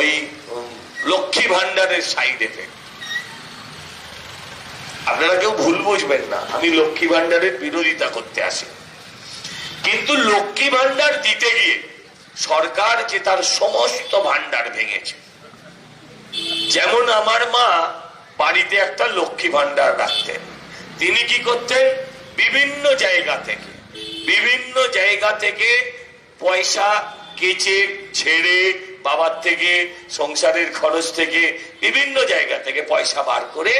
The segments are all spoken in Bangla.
ওই লক্ষ্মী ভান্ডারের সাইড এফেক্ট। আপনারা কেউ ভুল বুঝবেন না, আমি লক্ষ্মী ভান্ডারের বিরোধিতা করতে আসি, কিন্তু লক্ষ্মী ভান্ডার দিতে গিয়ে সরকার যে তার সমস্ত ভান্ডার ভেঙেছে। যেমন আমার মা বাড়িতে একটা লক্ষ্মী ভান্ডার রাখতেন, তিনি কি করতেন, বিভিন্ন জায়গা থেকে পয়সা কেচে ছেড়ে, বাবার থেকে, সংসারের খরচ থেকে, বিভিন্ন জায়গা থেকে পয়সা বার করে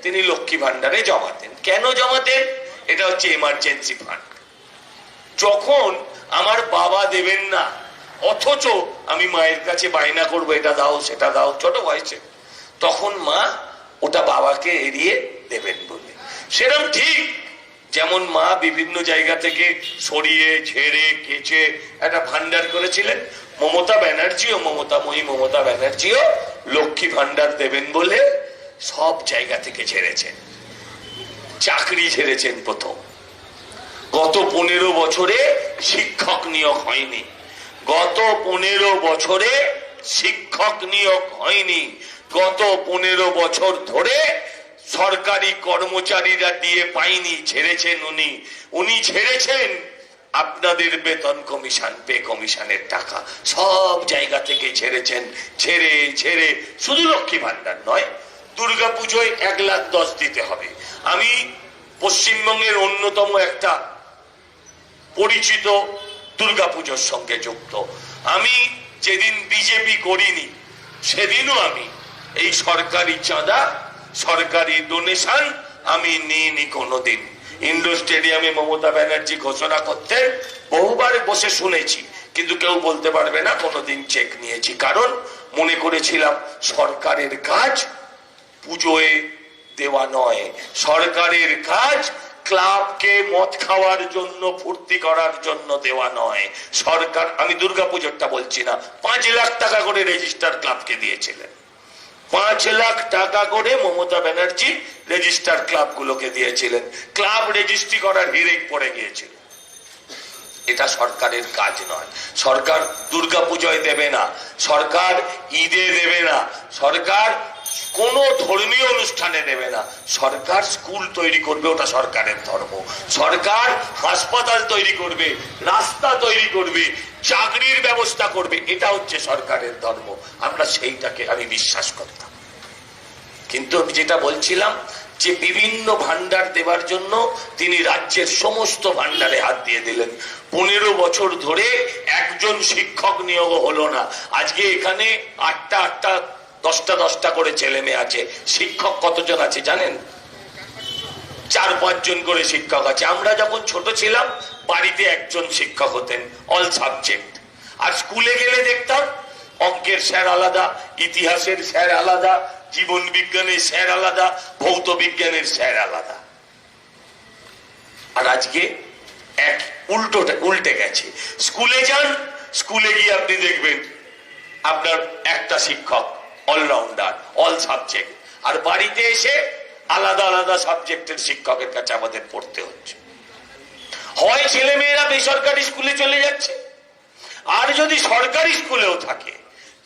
তিনি লক্ষ্মী ভান্ডারে জমাতেন। কেন জমাতেন? এটা হচ্ছে এমার্জেন্সি ফান্ড। যখন আমার বাবা দেবেন না, অথচ আমি মায়ের কাছে বায়না করবো এটা দাও সেটা দাও, ছোট বয়সে, তখন মা ওটা বাবাকে এড়িয়ে দেবেন বলে। সেরকম ঠিক যেমন মা বিভিন্ন জায়গা থেকে সরিয়ে ঝেড়ে কেচে একটা ভান্ডার করেছিলেন, মমতা ব্যানার্জিও লক্ষ্মী ভান্ডার দেবেন বলে সব জায়গা থেকে ঝেড়েছেন। চাকরি ঝেড়েছেন প্রথম। গত 15 বছরে শিক্ষক নিয়োগ হয়নি, গত 15 বছর ধরে সরকারি কর্মচারীরা দিয়ে পায়নি, ছেড়েছেন উনি ছেড়েছেন আপনাদের বেতন কমিশন, পে কমিশনের টাকা সব জায়গা থেকে ছেড়েছেন। ছেড়ে শুধু লক্ষ্মী ভান্ডার নয়, দুর্গাপুজোয় 1,10,000 দিতে হবে। আমি পশ্চিমবঙ্গের অন্যতম একটা পরিচিত দুর্গাপুজোর সঙ্গে যুক্ত। আমি যেদিন বিজেপি করিনি সেদিনও আমি এই সরকারি চাঁদা, সরকারি ডোনেশন আমি নিইনি কোনোদিন। ইন্ডোর স্টেডিয়ামে মমতা ব্যানার্জি ঘোষণা করতেন, বহুবার বসে শুনেছি, কিন্তু কেউ বলতে পারবে না কোনোদিন চেক নিয়েছি। কারণ মনে করেছিলাম সরকারের কাজ পুজোয় দেওয়া নয়, সরকারের কাজ ক্লাবকে মদ খাওয়ার জন্য, ফুর্তি করার জন্য দেওয়া নয়। সরকার, আমি দুর্গাপুজোরটা বলছি না, 5 লাখ টাকা করে রেজিস্টার ক্লাবকে দিয়েছিলেন। 5 লাখ টাকা করে মমতা ব্যানার্জি রেজিস্টার ক্লাবগুলোকে দিয়েছিলেন। ক্লাব রেজিস্ট্রি করার হিড়িক পড়ে গিয়েছিল। এটা সরকারের কাজ নয়। সরকার দুর্গাপুজোয় দেবে না, সরকার ঈদে দেবে না, সরকার কোন ধর্মীয় অনুষ্ঠানে দেবে না। সরকার স্কুল তৈরি করবে, ওটা সরকারের ধর্ম। সরকার হাসপাতাল তৈরি করবে, রাস্তা তৈরি করবে, চাকরির ব্যবস্থা করবে, এটা হচ্ছে সরকারের ধর্ম। আমরা সেইটাকে আমি বিশ্বাস করতাম। কিন্তু যেটা বলছিলাম যে বিভিন্ন ভান্ডার দেবার জন্য তিনি রাজ্যের সমস্ত ভান্ডারে হাত দিয়ে দিলেন। 15 বছর ধরে একজন শিক্ষক নিয়োগ হলো না। আজকে এখানে 8টা 10টা করে ছেলে মেয়ে আছে। শিক্ষক কতজন আছে জানেন? 4-5 জন করে শিক্ষক আছে। আমরা যখন ছোট ছিলাম বাড়িতে একজন শিক্ষক হতেন, অল সাবজেক্ট। আর স্কুলে গেলে দেখতাম অঙ্কের স্যার আলাদা, ইতিহাসের স্যার আলাদা, জীবন বিজ্ঞানের স্যার আলাদা, ভৌত বিজ্ঞানের স্যার আলাদা। আর আজকে এক উল্টে গেছে। স্কুলে যান, স্কুলে গিয়ে আপনি দেখবেন আপনার একটা শিক্ষক অলরাউন্ডার, অল সাবজেক্ট। আর বাড়িতে এসে আলাদা আলাদা সাবজেক্টের শিক্ষকের কাছে আমাদের পড়তে হচ্ছে। হয় ছেলে মেয়েরা বেসরকারি স্কুলে চলে যাচ্ছে, আর যদি সরকারি স্কুলেও থাকে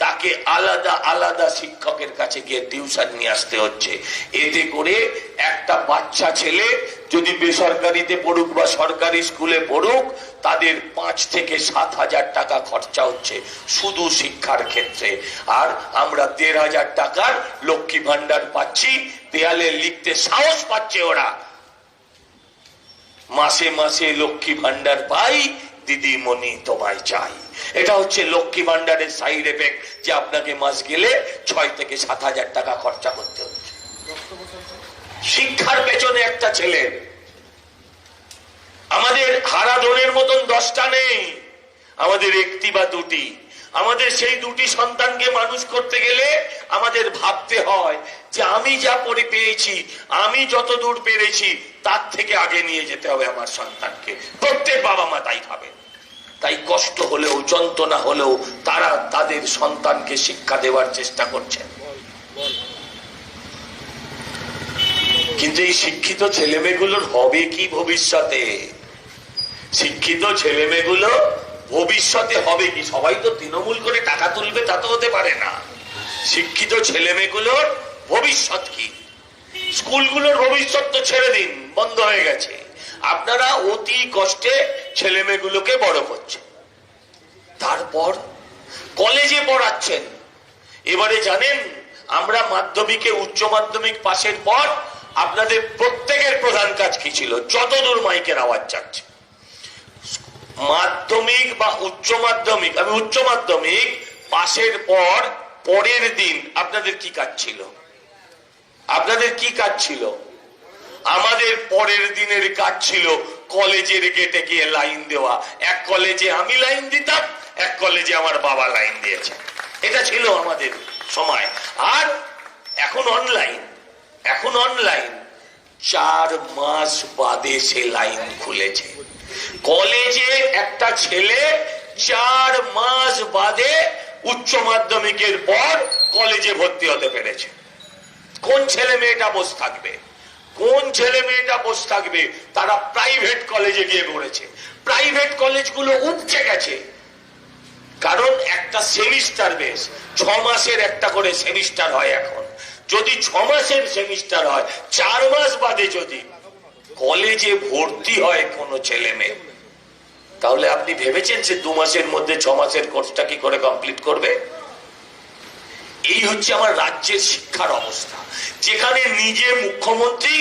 তাকে আলাদা আলাদা শিক্ষকের কাছে গিয়ে টিউশন নিয়ে আসতে হচ্ছে। এতে করে একটা বাচ্চা ছেলে যদি বেসরকারিতে পড়ুক বা সরকারি স্কুলে পড়ুক, তাদের 5 থেকে 7 হাজার টাকা খরচা হচ্ছে শুধু শিক্ষার ক্ষেত্রে। আর আমরা 1,500 টাকার লক্ষ্মী ভান্ডার পাচ্ছি, দেয়ালে লিখতে সাহস পাচ্ছে ওরা। মাসে মাসে লক্ষ্মী ভান্ডার পাই, দিদিমণি তোমায় চাই। এটা হচ্ছে লক্ষ্মী ভান্ডারের সাইড এফেক্ট, যে আপনাকে মাস গেলে 6 থেকে 7 হাজার টাকা খরচা করতে হচ্ছে শিক্ষার পেছনে একটা ছেলে। আমাদের হারাধনের মতন 10টা নেই, আমাদের 1টি বা 2টি। আমাদের সেই 2টি সন্তানকে মানুষ করতে গেলে আমাদের ভাবতে হয় যে আমি যা পড়ে পেয়েছি, আমি যত দূর পেরেছি, তার থেকে আগে নিয়ে যেতে হবে আমার সন্তানকে। প্রত্যেক বাবা মা তাই ভাবে। তাই কষ্ট হলেও, যন্ত্রণা হলেও তারা তাদের সন্তানকে শিক্ষা দেওয়ার চেষ্টা করছেন। কিন্তু এই শিক্ষিত ছেলেমেয়েগুলোর হবে কি ভবিষ্যতে? শিক্ষিত ছেলেমেয়েগুলো ভবিষ্যতে হবে কি? সবাই তো তৃণমূল করে টাকা তুলবে, তা তো হতে পারে না। শিক্ষিত ছেলে মেয়েগুলোর ভবিষ্যৎ কি? স্কুলগুলোর ভবিষ্যৎ তো ছেড়ে দিন, বন্ধ হয়ে গেছে। আপনারা অতি কষ্টে ছেলে মেয়েগুলোকে বড় করছেন, তারপর কলেজে পড়াচ্ছেন। এবারে জানেন, আমরা মাধ্যমিকে উচ্চ মাধ্যমিক পাশের পর আপনাদের প্রত্যেকের প্রধান কাজ কি ছিল? যতদূর মাইকের আওয়াজ যাচ্ছে, মাধ্যমিক বা উচ্চ মাধ্যমিক, আমি উচ্চ মাধ্যমিক পাশের পর পরের দিন আপনাদের কি কাজ ছিল? আপনাদের কি কাজ ছিল? আমাদের পরের দিনের কাজ ছিল কলেজের গেটে গিয়ে লাইন দেওয়া। এক কলেজে আমি লাইন দিতাম, এক কলেজে আমার বাবা লাইন দিয়েছে। এটা ছিল আমাদের সময়। আর এখন অনলাইন, এখন অনলাইন। 4 মাস বাদে সে লাইন খুলেছে। কলেজে একটা ছেলে 4 মাস বাদে উচ্চ মাধ্যমিকের পর কলেজে ভর্তি হতে পেরেছে। কোন ছেলে মেয়েটা বসে থাকবে? কোন ছেলে মেয়েটা বসে থাকবে? তারা প্রাইভেট কলেজে গিয়ে পড়েছে। প্রাইভেট কলেজগুলো উপচে গেছে, কারণ একটা সেমিস্টার বেশ 6 মাসের একটা করে সেমিস্টার হয়। এখন যদি 6 মাসের সেমিস্টার হয়, 4 মাস বাদে যদি কলেজে ভর্তি হয় কোনো ছেলে মেয়ে, তাহলে আপনি ভেবেছেন সে 2 মাসের মধ্যে 6 মাসের কোর্সটা কি করে কমপ্লিট করবে? এই হচ্ছে আমার রাজ্যের শিক্ষার অবস্থা, যেখানে নিজে মুখ্যমন্ত্রী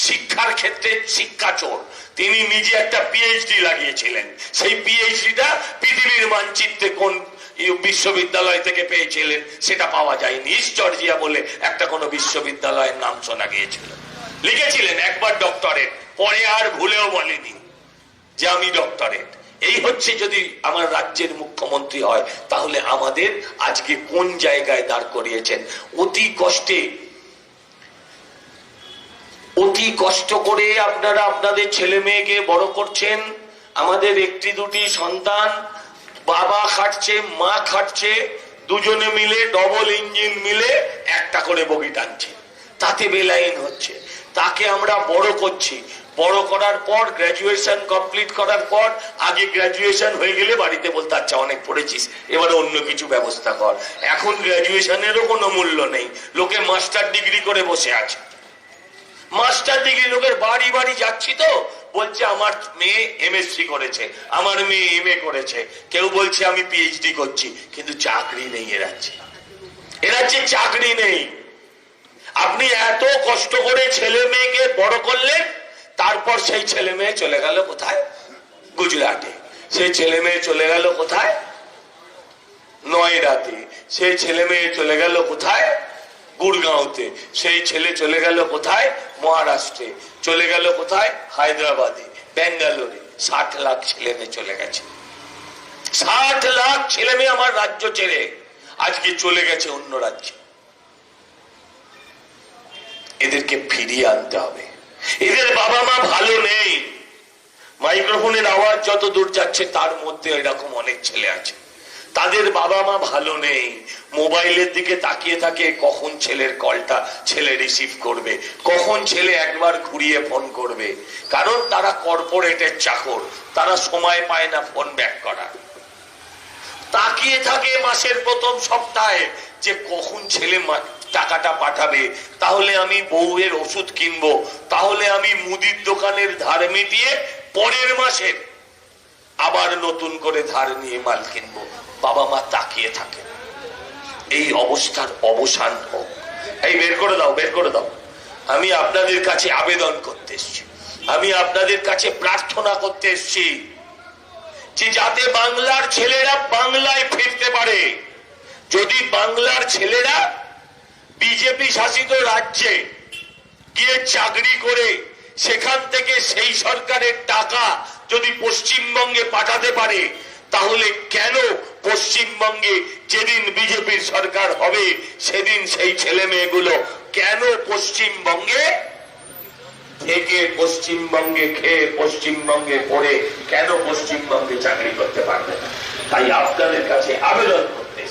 শিক্ষার ক্ষেত্রে শিক্ষা চোর। তিনি নিজে একটা পিএইচডি লাগিয়েছিলেন। সেই পিএইচডিটা পৃথিবীর মানচিত্রে কোন বিশ্ববিদ্যালয় থেকে পেয়েছিলেন সেটা পাওয়া যায়নি। ইস্ট জর্জিয়া বলে একটা কোনো বিশ্ববিদ্যালয়ের নাম শোনা গিয়েছিল। লিখেছিলেন একবার ডক্টরেট, পরে আর ভুলেও বলেনি যে আমি ডক্টরেট। এই হচ্ছে যদি আমার রাজ্যের মুখ্যমন্ত্রী হয়, তাহলে আমাদের আজকে কোন জায়গায় দাঁড় করিয়েছেন? অতি কষ্টে, অতি কষ্ট করে আপনারা আপনাদের ছেলে মেয়েকে বড় করছেন। আমাদের একটি দুটি সন্তান, বাবা খাটছে, মা খাটছে, দুজনে মিলে ডবল ইঞ্জিন মিলে একটা করে বগি টানছে, তাতে বেলাইন হচ্ছে। তাকে আমরা বড় করছি। বড় করার পর গ্রাজুয়েশন কমপ্লিট করার পর, আগে গ্রাজুয়েশন হয়ে গেলে বাড়িতে বলতে আচ্ছা অনেক পড়েছিস, এবার অন্য কিছু ব্যবস্থা কর। এখন গ্রাজুয়েশনেরও কোনো মূল্য নেই, লোকে মাস্টার ডিগ্রি করে বসে আছে। মাস্টার ডিগ্রি লোকের বাড়ি বাড়ি যাচ্ছি তো, বলছে আমার মেয়ে এমএসসি করেছে, আমার মেয়ে এমএ করেছে, কেউ বলছে আমি পিএইচডি করছি, কিন্তু চাকরি নেই এ রাজ্যে। এ রাজ্যে চাকরি নেই। আপনি এত কষ্ট করে ছেলে মেয়েকে বড় করলেন, তারপর সেই ছেলে মেয়ে চলে গেল কোথায়? গুজরাটে। সেই ছেলে মেয়ে চলে গেল কোথায়? নয়ডাতে। সেই ছেলে মেয়ে চলে গেল কোথায়? গুড়গাঁওতে। সেই ছেলে চলে গেল কোথায়? মহারাষ্ট্রে। চলে গেল কোথায়? হায়দ্রাবাদে, ব্যাঙ্গালোরে। 60 লাখ ছেলে মেয়ে চলে গেছে। 60 লাখ ছেলে মেয়ে আমার রাজ্য ছেড়ে আজকে চলে গেছে অন্য রাজ্যে। এদেরকে ফিরিয়ে আনতে হবে। এদের বাবা মা ভালো নেই। মাইক্রোফোনের আওয়াজ যত দূর যাচ্ছে তার মধ্যে এরকম অনেক ছেলে আছে, তাদের বাবা মা ভালো নেই। মোবাইলের দিকে তাকিয়ে থাকে কখন ছেলের কলটা ছেলে রিসিভ করবে, কখন ছেলে একবার ঘুরিয়ে ফোন করবে। কারণ তারা কর্পোরেটের চাকর, তারা সময় পায় না ফোন ব্যাক করার। তাকিয়ে থাকে মাসের প্রথম সপ্তাহে যে কখন ছেলে টাকাটা পাঠাবে, তাহলে আমি বউয়ের ওষুধ কিনবো, তাহলে আমি মুদির দোকানের ধার মিটিয়ে পরের মাসের আবার নতুন করে ধার নিয়ে মাল কিনবো। বাবা মা তাকিয়ে থাকে। এই অবস্থার অবসান হোক। এই বের করে দাও, বের করে দাও। আমি আপনাদের কাছে আবেদন করতে এসেছি, আমি আপনাদের কাছে প্রার্থনা করতে এসেছি যে যাতে বাংলার ছেলেরা বাংলায় ফিরতে পারে। যদি বাংলার ছেলেরা বিজেপি শাসিত রাজ্যে গিয়ে চাকরি করে সেখান থেকে সেই সরকারের টাকা যদি পশ্চিমবঙ্গে পাঠাতে পারে, তাহলে কেন পশ্চিমবঙ্গে যেদিন বিজেপির সরকার হবে সেদিন সেই ছেলে মেয়েগুলো কেন পশ্চিমবঙ্গে থেকে, পশ্চিমবঙ্গে খেয়ে, পশ্চিমবঙ্গে পড়ে কেন পশ্চিমবঙ্গে চাকরি করতে পারবে না? তাই আপনাদের কাছে আবেদন করতে,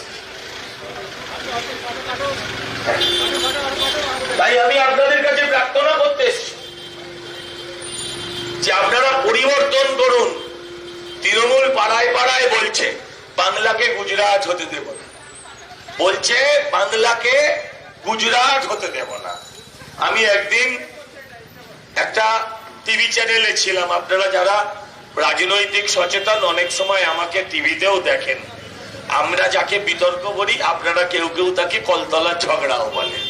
তাই আমি আপনাদের কাছে প্রার্থনা করতে এসেছি যে আপনারা পরিবর্তন করুন। তৃণমূল পাড়ায় পাড়ায় বলছে বাংলাকে গুজরাট হতে দেব না, বলছে বাংলাকে গুজরাট হতে দেব না। আমি একদিন একটা টিভি চ্যানেলে ছিলাম, আপনারা যারা রাজনৈতিক সচেতন অনেক সময় আমাকে টিভিতেও দেখেন, আমরা যাকে বিতর্ক করি আপনারা কেউ কেউ তাকে কলতলার ঝগড়াও বলেন।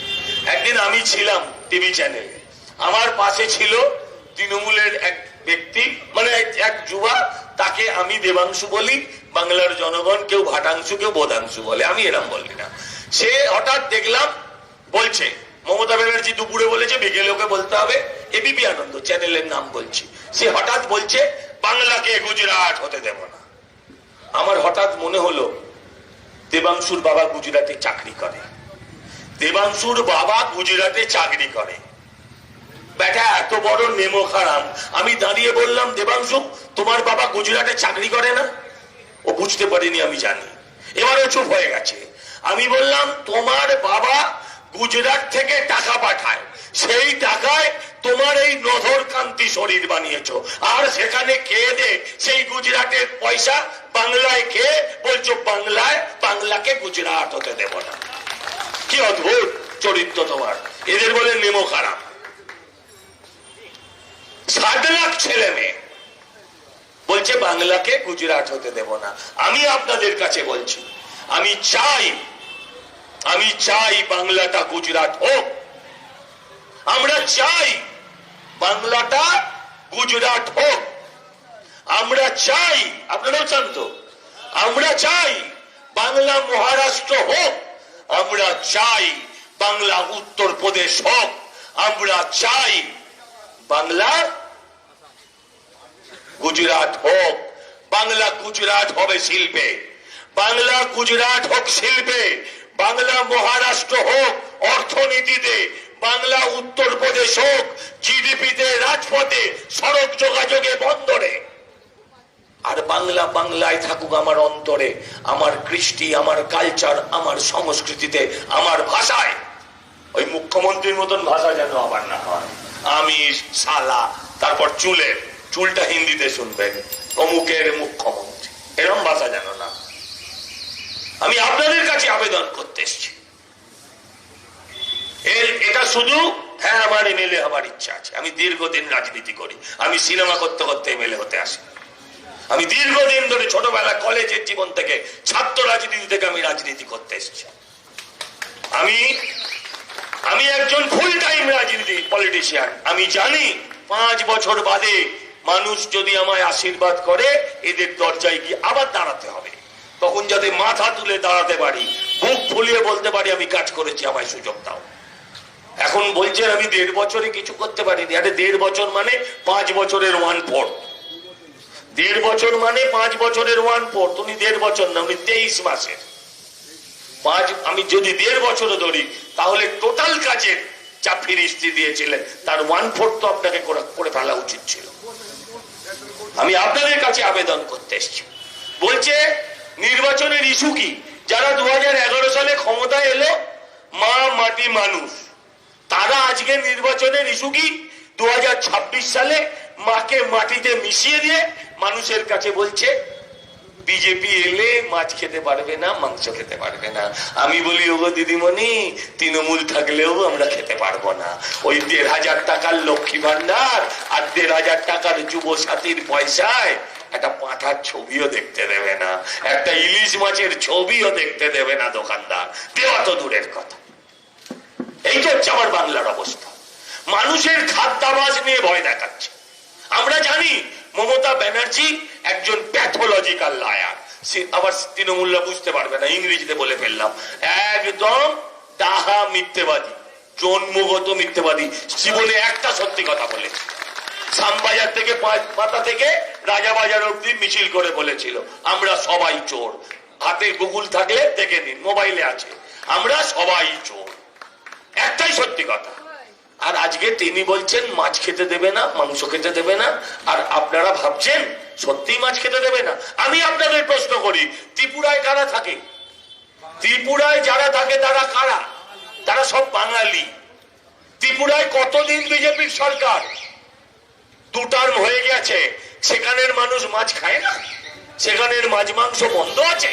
একদিন আমি ছিলাম টিভি চ্যানেলে, আমার পাশে ছিল তৃণমূলের এক ব্যক্তি, মানে এক যুবা, তাকে আমি দেবাংশু বলি, বাংলার জনগণ কেউ ভাটাংশু কেউ বোধাংশু বলে, আমি এরম বলি না। সে হঠাৎ দেখলাম বলছে মমতা ব্যানার্জি দুপুরে বলেছে বিকেলে ওকে বলতে হবে, এবিপি আনন্দ চ্যানেলের নাম বলছি, সে হঠাৎ বলছে বাংলাকে গুজরাট হতে দেব না। আমার হঠাৎ মনে হলো দেবাংশুর বাবা গুজরাটে চাকরি করে, দেবাংশুর বাবা গুজরাটে চাকরি করে, বেটা এত বড় নেমো খারাম। আমি দাঁড়িয়ে বললাম দেবাংশু তোমার বাবা গুজরাটে চাকরি করে না? ও বুঝতে পারিনি, আমি জানি। এবারে চুপ হয়ে গেছে। আমি বললাম তোমার বাবা গুজরাট থেকে টাকা পাঠায়, সেই টাকায় তোমার এই নধর কান্তি শরীর বানিয়েছো, আর সেখানে খেয়ে দে সেই গুজরাটের পয়সা বাংলায় খেয়ে বলছো বাংলাকে গুজরাট হতে দেব না। কি অদ্ভুত চরিত্র তোমার। এদের বলে নেমো খারাপ। 7 লাখ ছেলে মেয়ে বলছে বাংলাকে গুজরাট হতে দেব না। আমি আপনাদের কাছে বলছি, আমি চাই বাংলাটা গুজরাট হোক। আমরা চাই বাংলাটা গুজরাট হোক। আমরা চাই, আপনারাও চান তো, আমরা চাই বাংলা মহারাষ্ট্র হোক। আমরা চাই বাংলা উত্তরপ্রদেশ হোক। আমরা চাই বাংলা গুজরাট হোক। বাংলা গুজরাট হবে শিল্পে, বাংলা গুজরাট হোক শিল্পে, বাংলা মহারাষ্ট্র হোক অর্থনীতিতে, বাংলা উত্তরপ্রদেশ হোক জিডিপিতে, রাজপথে, সড়ক যোগাযোগে, বন্দরে। আর বাংলা বাংলায় থাকুক আমার অন্তরে, আমার কৃষ্টি, আমার কালচার, আমার সংস্কৃতিতে, আমার ভাষায়। ওই মুখ্যমন্ত্রীর মতন ভাষা যেন আবার না হয়, আমি শালা, তারপর চুলটা হিন্দিতে শুনবেন, অমুকের মুখ্যমন্ত্রী, এরকম ভাষা যেন না। আমি আপনাদের কাছে আবেদন করতে এসেছি। এটা শুধু হ্যাঁ আমার এমএলএ হবার ইচ্ছা আছে। আমি দীর্ঘদিন রাজনীতি করি, আমি সিনেমা করতে করতে এমএলএ হতে আসি। আমি দীর্ঘদিন ধরে ছোটবেলা কলেজের জীবন থেকে, ছাত্র রাজনীতি থেকে আমি রাজনীতি করতে এসেছি। আমি একজন ফুল টাইম রাজনীতি পলিটিশিয়ান। আমি জানি 5 বছর বাদে মানুষ যদি আমায় আশীর্বাদ করে, এদের দরজায় গিয়ে আবার দাঁড়াতে হবে। তখন যাতে মাথা তুলে দাঁড়াতে পারি, বুক ফুলিয়ে বলতে পারি আমি কাজ করেছি, আমায় সুযোগ দাও। এখন বলছেন আমি 1.5 বছরে কিছু করতে পারিনি। আরে 1.5 বছর মানে 5 বছরের 1/4। 1.5 বছর মানে 5 বছরের 1/4। উনি 1.5 বছর না, উনি 23 মাসের। আমি যদি 1.5 বছরও ধরি, তাহলে টোটাল কাজের যা ফিরিস্তি দিয়েছিলেন তার 1/4 তো আপনাকে করে ফেলা উচিত ছিল। আমি আপনাদের কাছে আবেদন করতে এসেছি। বলছে নির্বাচনের ইস্যু কি? যারা 2011 সালে ক্ষমতায় এলো, মা মাটি মানুষ, তারা আজকে নির্বাচনের ইস্যু কি? 2026 সালে মাকে মাটিতে মিশিয়ে দিয়ে মানুষের কাছে বলছে বিজেপি এলে মাছ খেতে পারবে না, মাংস খেতে পারবে না। আমি বলি ওগো দিদিমণি, তৃণমূল থাকলেও আমরা খেতে পারবো না। ওই 1,500 টাকার লক্ষ্মী ভান্ডার আর 1,500 টাকার যুব সাথীর পয়সায় একটা পাঁঠার ছবিও দেখতে দেবে না, একটা ইলিশ মাছের ছবিও দেখতে দেবে না দোকানদার। দেওয়া তো দূরের কথা। এই তো হচ্ছে আমার বাংলার অবস্থা। মানুষের খাদ্যাভাস নিয়ে ভয় দেখাচ্ছে। আমরা জানি মমতা ব্যানার্জি একজন প্যাথোলজিক্যাল লায়ার। আবার তৃণমূলরা বুঝতে পারবে না, ইংরেজিতে বলে ফেললাম, একদম ডাহা মিথ্যেবাদী, জন্মগত মিথ্যেবাদী। জীবনে একটা সত্যি কথা বলেছে। শ্যামবাজার থেকে পাতা থেকে রাজাবাজার অব্দি মিছিল করে বলেছিল আমরা সবাই চোর। হাতে গুগল থাকলে দেখে নিন, মোবাইলে আছে, আমরা সবাই চোর। একটাই সত্যি কথা। আর আজকে তিনি বলছেন মাছ খেতে দেবে না, মাংস খেতে দেবে না, আর আপনারা ভাবছেন সত্যি মাছ খেতে দেবে না। আমি আপনাদের প্রশ্ন করি, ত্রিপুরায় কারা থাকে? ত্রিপুরায় যারা থাকে তারা কারা? তারা সব বাঙালি। ত্রিপুরায় কতদিন বিজেপির সরকার? 2 টার্ম হয়ে গেছে। সেখানের মানুষ মাছ খায় না? সেখানের মাছ মাংস বন্ধ আছে?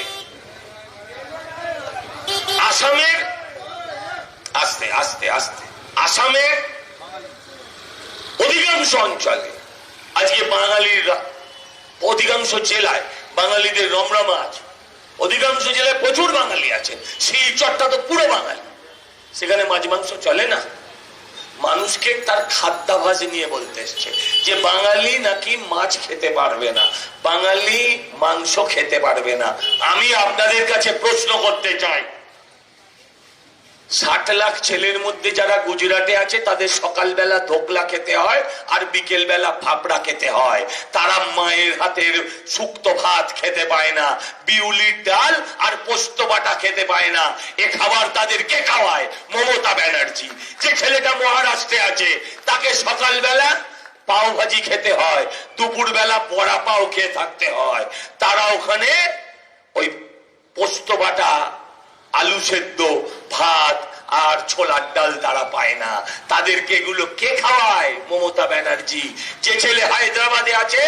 আসামের আস্তে আস্তে আস্তে আসামের অধিকাংশ অঞ্চলে আজকে বাঙালিরা অধিকাংশ জেলায় বাঙালিদের রমরমা আছে, অধিকাংশ জেলায় প্রচুর বাঙালি আছেন। শিলচরটা তো পুরো বাঙালি, সেখানে মাছ মাংস চলে না। মানুষকে তার খাদ্যাভাস নিয়ে বলতে এসছে যে বাঙালি নাকি মাছ খেতে পারবে না, বাঙালি মাংস খেতে পারবে না। আমি আপনাদের কাছে প্রশ্ন করতে চাই, 60 লাখ ছেলের মধ্যে যারা গুজরাটে আছে তাদের সকালবেলা ধোকলা খেতে হয় আর বিকেল বেলা ফাপড়া খেতে হয়। তারা মায়ের হাতের শুক্তো ভাত খেতে পায় না, বিউলির ডাল আর পোস্ত বাটা খেতে পায় না। এ খাবার তাদের কে খাওয়ায়? মমতা ব্যানার্জি। যে ছেলেটা মহারাষ্ট্রে আছে তাকে সকালবেলা পাও ভাজি খেতে হয়, দুপুর বেলা বড়া পাও খেয়ে থাকতে হয়। তারা ওখানে ওই পোস্ত বাটা, আলু সেদ্ধ ভাত আর ছোলার ডাল তারা পায় না। তাদেরকে এগুলো কে খাওয়ায়? মমতা ব্যানার্জি। যে ছেলে হায়দ্রাবাদে আছে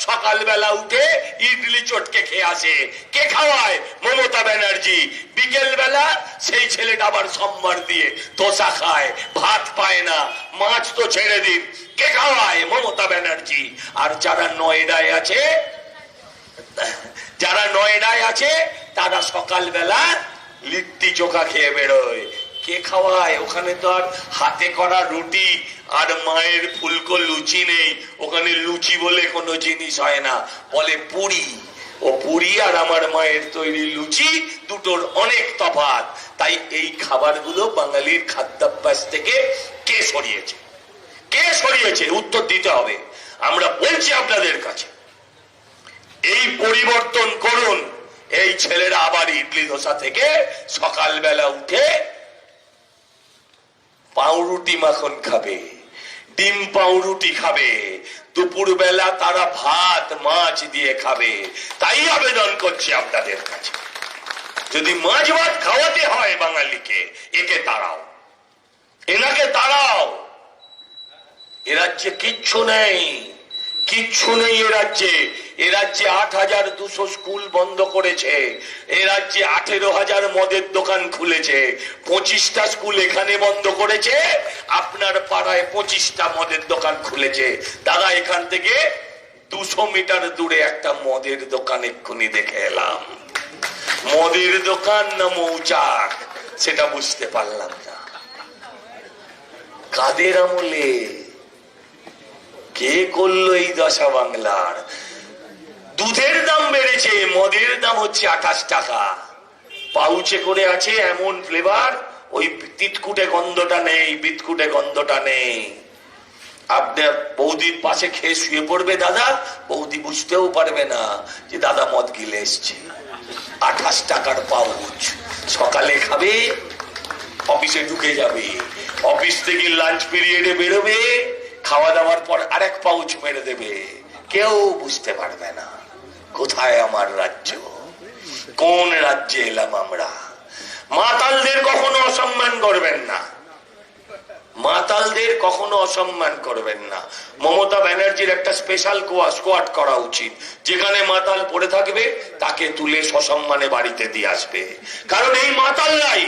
সকালবেলা উঠে ইডলি চটকে খেয়ে আসে, কে খাওয়ায়? মমতা ব্যানার্জি। বিকেল বেলা সেই ছেলেটা আবার সোমবার দিয়ে দোসা খায়, ভাত পায় না। মাছ তো ছেড়ে দিন, কে খাওয়ায়? মমতা ব্যানার্জি। আর যারা নয়ডায় আছে, যারা নয়ডায় আছে তারা সকালবেলা লিট্টি চোখা খেয়ে বেরোয়, কে খাওয়ায়? ওখানে তো আর হাতে করা রুটি আর মায়ের ফুলকো লুচি নেই, ওখানে লুচি বলে কোনো জিনিস হয় না, বলে পুরি। ও পুরি আর আমার মায়ের তৈরি লুচি দুটোর অনেক তফাৎ। তাই এই খাবারগুলো বাঙালির খাদ্যাভ্যাস থেকে কে সরিয়েছে? কে সরিয়েছে? উত্তর দিতে হবে। আমরা বলছি আপনাদের কাছে, এই পরিবর্তন করুন। এই ছেলেরা আবার ইডলি ধোসা থেকে সকালবেলা উঠে পাউরুটি মাখন খাবে, ডিম পাউরুটি খাবে, দুপুর বেলা তারা ভাত মাছ দিয়ে খাবে। তাই আবেদন করছি আপনাদের কাছে, যদি মাছ ভাত খাওয়াতে হয় বাঙালিকে, একে তাড়াও, এনাকে তাড়াও। এ রাজ্যে কিচ্ছু নেই, কিচ্ছু নেই এ রাজ্যে। এ রাজ্যে 8200 স্কুল বন্ধ করেছে, এ রাজ্যে 18,000 মদের দোকান খুলেছে, 25টা স্কুল এখানে বন্ধ করেছে, আপনার পাড়ায় 25টা মদের দোকান খুলেছে। দাদা, এখান থেকে 200 মিটার দূরে একটা মদের দোকান এক্ষুনি দেখে এলাম। মদের দোকান না মৌচাক সেটা বুঝতে পারলাম না। কাদের আমলে কে করলো এই দশা বাংলার? দুধের দাম বেড়েছে, মদের দাম হচ্ছে 28 টাকা। পাউচে করে আছে এমন ফ্লেভার, ওই তিতকুটে গন্ধটা নেই, বিতকুটে গন্ধটা নেই। আপনার বৌদির পাশে খেয়ে শুয়ে পড়বে দাদা, বৌদি বুঝতেও পারবে না যে দাদা মদ গিলে এসছে। 28 টাকার পাউচ, সকালে খাবে, অফিসে ঢুকে যাবে, অফিস থেকে লাঞ্চ পিরিয়ডে বেরোবে, খাওয়া দাওয়ার পর আরেক পাউচ মেরে দেবে, কেউ বুঝতে পারবে না। কোথায় আমার রাজ্য? কোন রাজ্যে এলাম আমরা? মাতালদের কখনো অসম্মান করবেন না, মাতালদের কখনো অসম্মান করবেন না। মমতা ব্যানার্জির একটা স্পেশাল স্কোয়াড করা উচিত, যেখানে মাতাল পড়ে থাকবে তাকে তুলে সসম্মানে বাড়িতে দিয়ে আসবে। কারণ এই মাতালরাই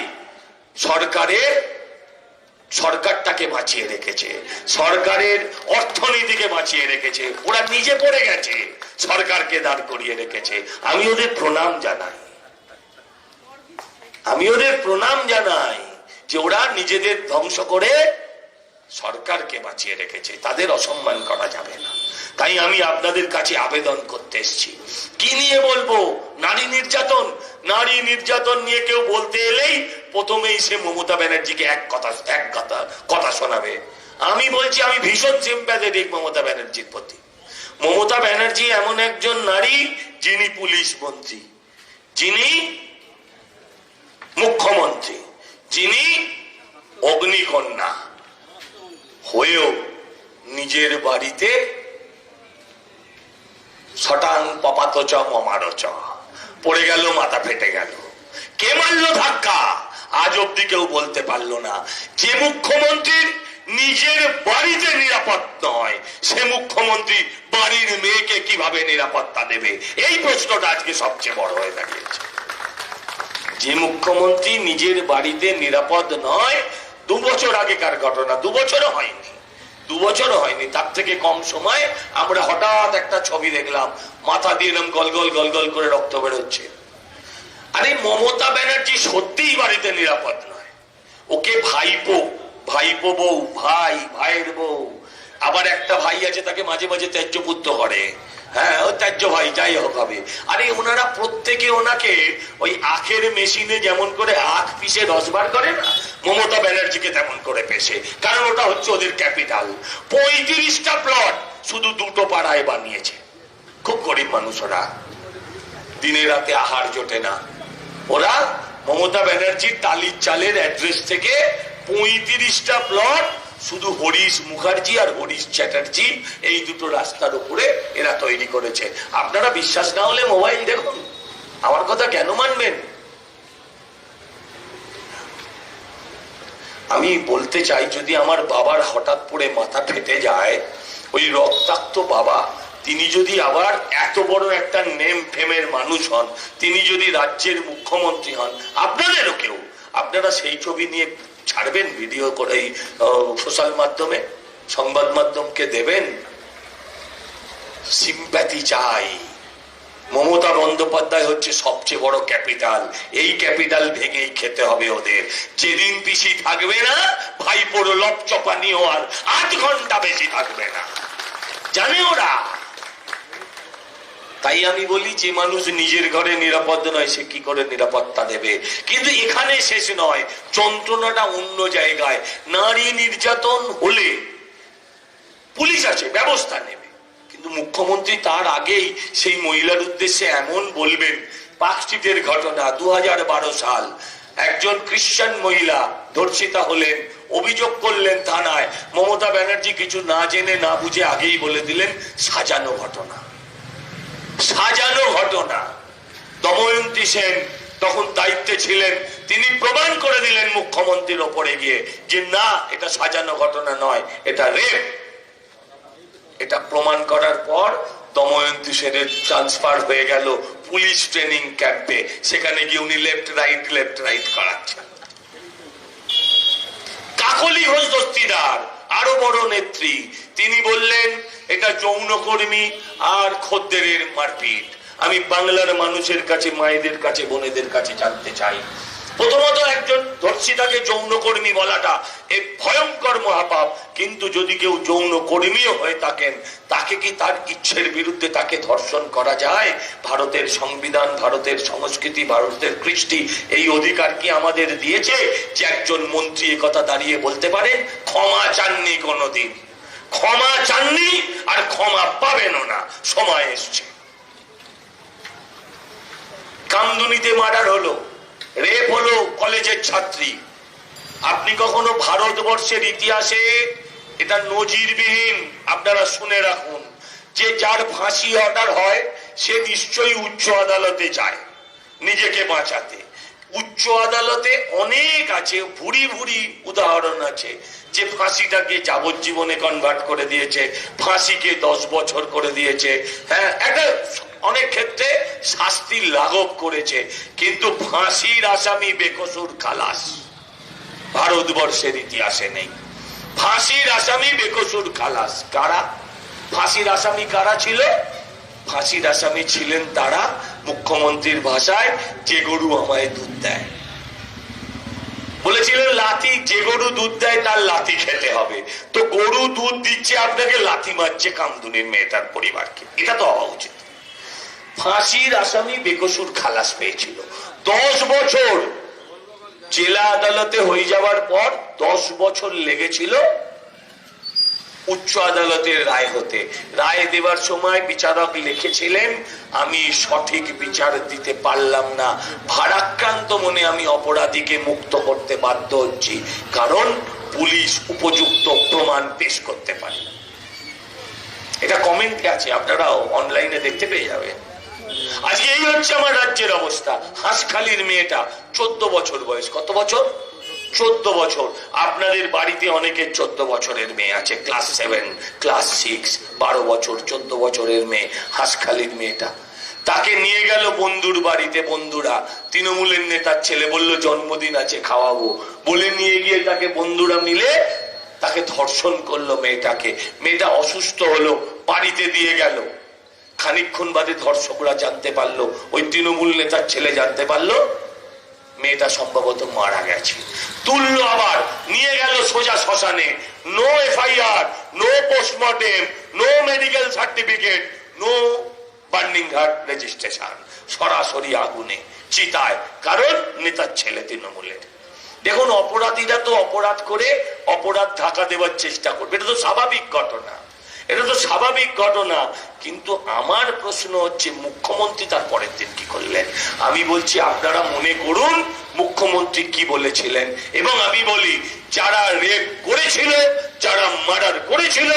সরকারটাকে বাঁচিয়ে রেখেছে, সরকারের অর্থনীতিকে বাঁচিয়ে রেখেছে। ওরা নিজে পড়ে গেছে, সরকারকে দাঁড় করিয়ে রেখেছে। আমি ওদের প্রণাম জানাই, আমি ওদের প্রণাম জানাই যে ওরা নিজেদের ধ্বংস করে সরকারকে বাঁচিয়ে রেখেছে। তাদের অসম্মান করা যাবে না। তাই আমি আপনাদের কাছে আবেদন করতে এসেছি। কি নিয়ে বলবো? নারী নির্যাতন। নারী নির্যাতন নিয়ে কেউ বলতে এলেই প্রথমেই সে মমতা ব্যানার্জিকে এক কথা শোনাবে। আমি বলছি, আমি ভীষণ সিম্প্যাথেটিক মমতা ব্যানার্জির প্রতি। মমতা ব্যানার্জি এমন একজন নারী যিনি পুলিশ মন্ত্রী, যিনি মুখ্যমন্ত্রী, যিনি অগ্নিকন্যা হয়েও নিজের বাড়িতে শটাং পপাতচ মমারচ পড়ে গেল, মাথা ফেটে গেল। কে মারলো ধাক্কা? আজ অব্দি কেউ বলতে পারলো না। যে মুখ্যমন্ত্রীর নিজের বাড়িতে নিরাপদ নয়, সে মুখ্যমন্ত্রী বাড়ির মেয়েকে কিভাবে নিরাপত্তা দেবে? এই প্রশ্নটা আজকে সবচেয়ে বড় হয়ে দাঁড়িয়েছে। যে মুখ্যমন্ত্রী নিজের বাড়িতে নিরাপদ নয়, 2 বছর আগেকার ঘটনা, 2 বছরও হয়নি, 2 বছরও হয়নি, তার থেকে কম সময় আমরা হঠাৎ একটা ছবি দেখলাম, মাথা দিয়ে এরকম গল গল গল গল করে রক্ত বেরোচ্ছে। আরে মমতা ব্যানার্জি সত্যিই বাড়িতে নিরাপদ নয়। ওকে ভাইপো, ভাইপো বউ, ভাই, ভাইয়ের বউ, আবার একটা ভাই আছে তাকে মাঝে মাঝে ত্যায্য পুত্র করে, হ্যাঁ ও ত্যায্য ভাই, যাই হোক হবে। আরে ওনারা প্রত্যেকে ওনাকে ওই আখের মেশিনে যেমন করে আখ পিষে রস বার করে না, মমতা ব্যানার্জিকে তেমন করে পেশে, কারণ ওটা হচ্ছে ওদের ক্যাপিটাল। 35টা প্লট শুধু 2টো পাড়ায় বানিয়েছে। খুব গরিব মানুষ ওরা, দিনে রাতে আহার জোটে না। ওরা মমতা ব্যানার্জির টালির চালের অ্যাড্রেস থেকে 35টা প্লট শুধু হরিশ মুখার্জি আর হরিশ চ্যাটার্জি এই দুটো রাস্তার উপরে এরা তৈরি করেছে। আপনারা বিশ্বাস না হলে মোবাইল দেখুন, আমার কথা কেন মানবেন? আমি বলতে চাই, যদি আমার বাবার হঠাৎ পড়ে মাথা ফেটে যায়, ওই রক্তাক্ত বাবা, তিনি যদি আবার এত বড় একটা নেম ফেমের মানুষ হন, তিনি যদি রাজ্যের মুখ্যমন্ত্রী হন, আপনাদেরও কেউ, আপনারা সেই ছবি নিয়ে ছাড়বেন ভিডিও করে সোশ্যাল মাধ্যমে, সংবাদ মাধ্যমকে দেবেন? সিম্প্যাথি চাই। মমতা বন্দ্যোপাধ্যায় হচ্ছে সবচেয়ে বড় ক্যাপিটাল, এই ক্যাপিটাল ভেঙেই খেতে হবে ওদের। যেদিন পিসি থাকবে না, ভাইপোর লপচপানিও আর 8 ঘন্টা বেশি থাকবে না, জানে ওরা। তাই আমি বলি, যে মানুষ নিজের ঘরে নিরাপদ নয় সে কি করে নিরাপত্তা দেবে? কিন্তু এখানে শেষ নয়, যন্ত্রণাটা অন্য জায়গায়। নারী নির্যাতন হলে পুলিশ আছে, ব্যবস্থা নেবে, কিন্তু মুখ্যমন্ত্রী তার আগেই সেই মহিলার উদ্দেশ্যে এমন বলবেন। পার্কস্ট্রিটের ঘটনা, 2012 সাল, একজন খ্রিস্টান মহিলা ধর্ষিতা হলেন, অভিযোগ করলেন থানায়। মমতা ব্যানার্জি কিছু না জেনে না বুঝে আগেই বলে দিলেন সাজানো ঘটনা, সাজানো ঘটনা। দময়ন্তী সেন তখন দায়িত্বে ছিলেন, তিনি প্রমাণ করে দিলেন মুখ্যমন্ত্রীর ওপরে গিয়ে যে না, এটা সাজানো ঘটনা নয়, এটা রেপ। এটা প্রমাণ করার পর দময়ন্তী সেনের ট্রান্সফার হয়ে গেল পুলিশ ট্রেনিং ক্যাম্পে, সেখানে গিয়ে উনি লেফট রাইট করাচ্ছেন। কাকলি ঘোষ দস্তিদার, আরো বড় নেত্রী, তিনি বললেন এটা যৌনকর্মী আর খদ্দেরের মারপিট। আমি বাংলার মানুষের কাছে, মায়েদের কাছে, বোনেদের কাছে জানতে চাই, প্রথমত একজন ধর্ষিতাকে যৌনকর্মী বলাটা এক ভয়ঙ্কর মহাপাপ, কিন্তু যদি কেউ যৌনকর্মীও হয়ে থাকেন, তাকে কি তার ইচ্ছের বিরুদ্ধে তাকে ধর্ষণ করা যায়? ভারতের সংবিধান, ভারতের সংস্কৃতি, ভারতের কৃষ্টি এই অধিকার কি আমাদের দিয়েছে যে একজন মন্ত্রী একথা দাঁড়িয়ে বলতে পারেন? ক্ষমা চাননি কোনোদিন, ক্ষমা চাননি আর ক্ষমা পাবেনও না, সময় এসছে। কামদুনিতে মার্ডার হলো, রেপ হলো কলেজের ছাত্রী। আপনি কখনো ভারতবর্ষের ইতিহাসে, এটা নজিরবিহীন, আপনারা শুনে রাখুন, যে যার ফাঁসি অর্ডার হয় সে নিশ্চয়ই উচ্চ আদালতে যায় নিজেকে বাঁচাতে। উচ্চ আদালতে অনেক আছে, ভুরি ভুরি উদাহরণ আছে, যে ফাঁসিটাকে যাবজ্জীবনে কনভার্ট করে দিয়েছে, ফাঁসিকে 10 বছর করে দিয়েছে, হ্যাঁ, একটা অনেক ক্ষেত্রে শাস্তি লাঘব করেছে। কিন্তু ফাঁসির আসামি বেকসুর খালাস ভারতবর্ষের ইতিহাসে নেই। ফাঁসির আসামি বেকসুর খালাস কারা? ফাঁসির আসামি কারা ছিল? ফাঁসির আসামি ছিলেন তারা, মুখ্যমন্ত্রীর ভাষায়, যে গরু আমায় দুধ দেয়। বলেছিলেন লাথি, যে গরু দুধ দেয় তার লাথি খেতে হবে। তো গরু দুধ দিচ্ছে আপনাকে, লাথি মারছে কামদুনির মেয়েটার পরিবারকে, এটা তো হওয়া উচিত। ফাঁসির আসামি বেকসুর খালাস পেয়েছিল। 10 বছর জেলা আদালতে হয়ে যাওয়ার পর 10 বছর লেগেছিল উচ্চ আদালতের রায় হতে। রায় দেওয়ার সময় বিচারক লিখেছিলেন, আমি সঠিক বিচার দিতে পারলাম না, ভারাক্রান্ত মনে আমি অপরাধীকে মুক্ত করতে বাধ্য হচ্ছি, কারণ পুলিশ উপযুক্ত প্রমাণ পেশ করতে পারে। এটা কমেন্টে আছে, আপনারা অনলাইনে দেখতে পেয়ে যাবেন। আজকে এই হচ্ছে আমার রাজ্যের অবস্থা। হাঁসখালির মেয়েটা 14 বছর বয়স। কত বছর? 14 বছর। আপনাদের বাড়িতে অনেকের 14 বছরের মেয়ে আছে, ক্লাস 7, ক্লাস 6, 12 বছর, 14 বছরের মেয়ে। হাঁসখালির মেয়েটা তাকে নিয়ে গেল বন্ধুর বাড়িতে। বন্ধুরা, তৃণমূলের নেতার ছেলে বলল জন্মদিন আছে খাওয়াবো বলে নিয়ে গিয়ে তাকে বন্ধুরা মিলে তাকে ধর্ষণ করলো মেয়েটাকে। মেয়েটা অসুস্থ হলো, বাড়িতে দিয়ে গেল। খানিকক্ষণ বাদে ধর্ষকরা জানতে পারলো, ওই তৃণমূল নেতার ছেলে জানতে পারলো মেয়েটা সম্ভবত মারা গেছে। তুললো, আবার নিয়ে গেল সোজা শ্মশানে। No FIR, no postmortem, no medical certificate, no burning heart registration, সরাসরি আগুনে চিতায়। কারণ নেতার ছেলে তৃণমূলের। দেখুন, অপরাধীরা তো অপরাধ করে অপরাধ ঢাকা দেওয়ার চেষ্টা করবে, এটা তো স্বাভাবিক ঘটনা, এটা তো স্বাভাবিক ঘটনা। কিন্তু আমার প্রশ্ন হচ্ছে, মুখ্যমন্ত্রী তার পরের দিন কি করলেন? আমি বলছি আপনারা মনে করুন মুখ্যমন্ত্রী কি বলেছিলেন। এবং আমি বলি, যারা রেপ করেছিল, যারা মার্ডার করেছিল,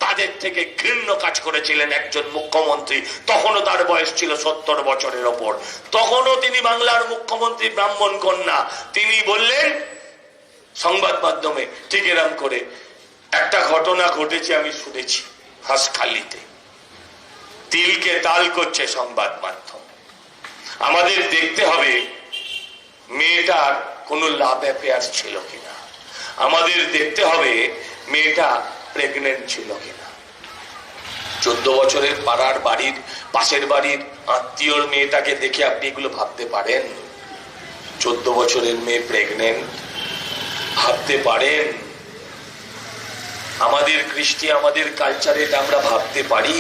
তাদের থেকে ঘৃণ্য কাজ করেছিলেন একজন মুখ্যমন্ত্রী। তখনও তার বয়স ছিল 70 বছরের ওপর। তখনও তিনি বাংলার মুখ্যমন্ত্রী, ব্রাহ্মণ কন্যা। তিনি বললেন সংবাদ মাধ্যমে, ঠিক এরম করে একটা ঘটনা ঘটেছে আমি শুনেছি হাঁসখালিতে। তিলকে তাল করছে সংবাদ মাধ্যম। আমাদের দেখতে হবে মেয়েটার কোনো লাভ অ্যাফেয়ার ছিল কিনা, আমাদের দেখতে হবে মেয়েটা প্রেগনেন্ট ছিল কিনা। 14 বছরের পাড়ার বাড়ির পাশের বাড়ির আত্মীয়র মেয়েটাকে দেখে আপনি এগুলো ভাবতে পারেন? 14 বছরের মেয়ে প্রেগনেন্ট, ভাবতে পারেন? আমাদের কৃষ্টি, আমাদের কালচারে আমরা ভাবতে পারি?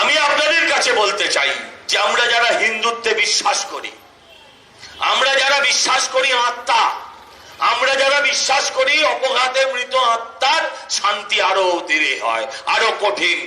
আমি আপনাদের কাছে বলতে চাই যে আমরা যারা হিন্দুত্বে বিশ্বাস করি, আমরা যারা বিশ্বাস করি আত্মা, আমরা যারা বিশ্বাস করি অপঘাতে মৃত আত্মার শান্তি আরো ধীরে হয়, আরো কঠিন।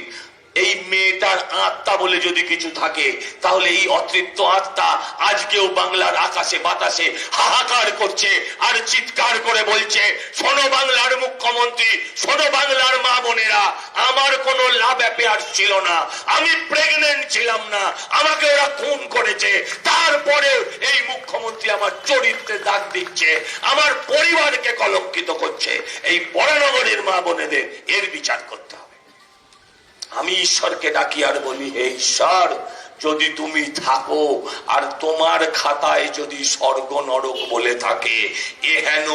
এই মেয়েটার আত্মা বলে যদি কিছু থাকে, তাহলে এই অতৃপ্ত আত্মা আজকেও বাংলার আকাশে বাতাসে হাহাকার করছে আর চিৎকার করে বলছে, শোনো বাংলার মুখ্যমন্ত্রী, শোনো বাংলার মা বোনেরা, আমার কোনো লাভ অ্যাফেয়ার ছিল না, আমি প্রেগনেন্ট ছিলাম না, আমাকে ওরা খুন করেছে, তারপরে এই মুখ্যমন্ত্রী আমার চরিত্রে দাগ দিচ্ছে, আমার পরিবারকে কলঙ্কিত করছে। এই বরানগরের মা বোনেদের এর বিচার করতে হবে। আমি ঈশ্বরকে ডাকি আর বলি, হে ঈশ্বর, যদি তুমি থাকো আর তোমার খাতায় যদি স্বর্গ নরক বলে থাকে, এহেন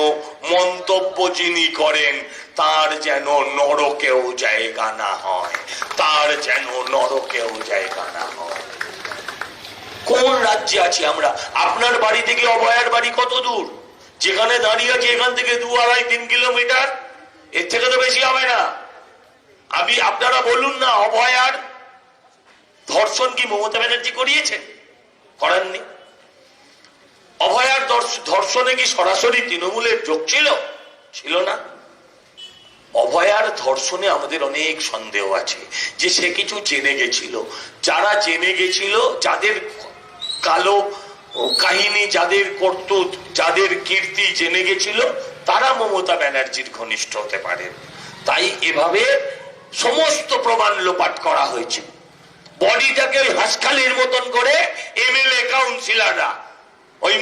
মন্তব্য যিনি করেন তার যেন নরকেও জায়গা না হয়, তার যেন নরকেও জায়গা না হয়। কোন রাজ্যে আছি আমরা? আপনার বাড়ি থেকে অভয়ার বাড়ি কত দূর? যেখানে দাঁড়িয়ে আছে এখান থেকে 2-2.5-3 কিলোমিটার, এর থেকে তো বেশি হবে না। আপনারা বলুন না, অভয়ার ধর্ষণ কি মমতা ব্যানার্জি করিয়েছেন? করেননি। অভয়ার ধর্ষণে কি সরাসরি তৃণমূলের যোগ ছিল? ছিল না। অভয়ার ধর্ষণে আমাদের অনেক সন্দেহ আছে যে সে কিছু জেনে গেছিল। যারা জেনে গেছিল, যাদের কালো কাহিনী, যাদের কর্তৃত্ব, যাদের কীর্তি জেনে গেছিল, তারা মমতা ব্যানার্জির ঘনিষ্ঠ হতে পারেন। তাই এভাবে সমস্ত প্রমাণ লোপাট করা হয়েছে। বডিটাকে ওই হাসখালির মতন করে এমএলএ কাউন্সিলররা, ওই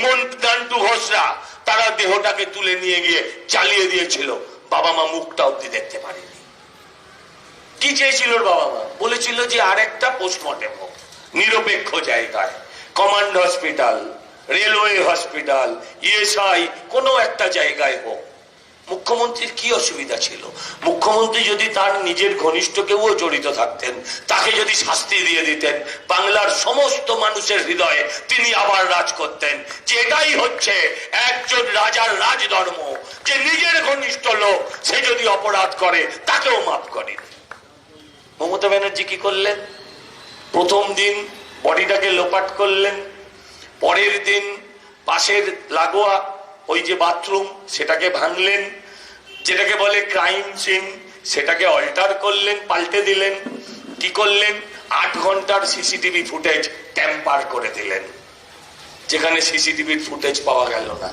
নান্টু ঘোষরা, তারা দেহটাকে তুলে নিয়ে গিয়ে চালিয়ে দিয়েছিল। বাবা মা মুখটা অব্দি দেখতে পারেনি। কি চেয়েছিল বাবা মা? বলেছিল যে আর একটা পোস্টমর্টেম হোক নিরপেক্ষ জায়গায়, command hospital, railway hospital, ESI, কোনো একটা জায়গায় হোক। মুখ্যমন্ত্রীর কি অসুবিধা ছিল? মুখ্যমন্ত্রী যদি তার নিজের ঘনিষ্ঠ কেউ জড়িত থাকতেন, তাকে যদি শাস্তি দিয়ে দিতেন, বাংলার সমস্ত মানুষের হৃদয়ে তিনি আবার রাজ করতেন। যে এটাই হচ্ছে একজন রাজার রাজধর্ম, যে নিজের ঘনিষ্ঠ লোক সে যদি অপরাধ করে তাকেও মাফ করেন। মমতা ব্যানার্জি কি করলেন? প্রথম দিন বডিটাকে লোপাট করলেন, পরের দিন পাশের লাগোয়া ওই যে বাথরুম সেটাকে ভাঙলেন, যেটাকে বলে ক্রাইম সিন সেটাকে অল্টার করলেন, পাল্টে দিলেন। কি করলেন? 8 ঘন্টার সিসিটিভি ফুটেজ ট্যাম্পার করে দিলেন, যেখানে সিসিটিভির ফুটেজ পাওয়া গেল না।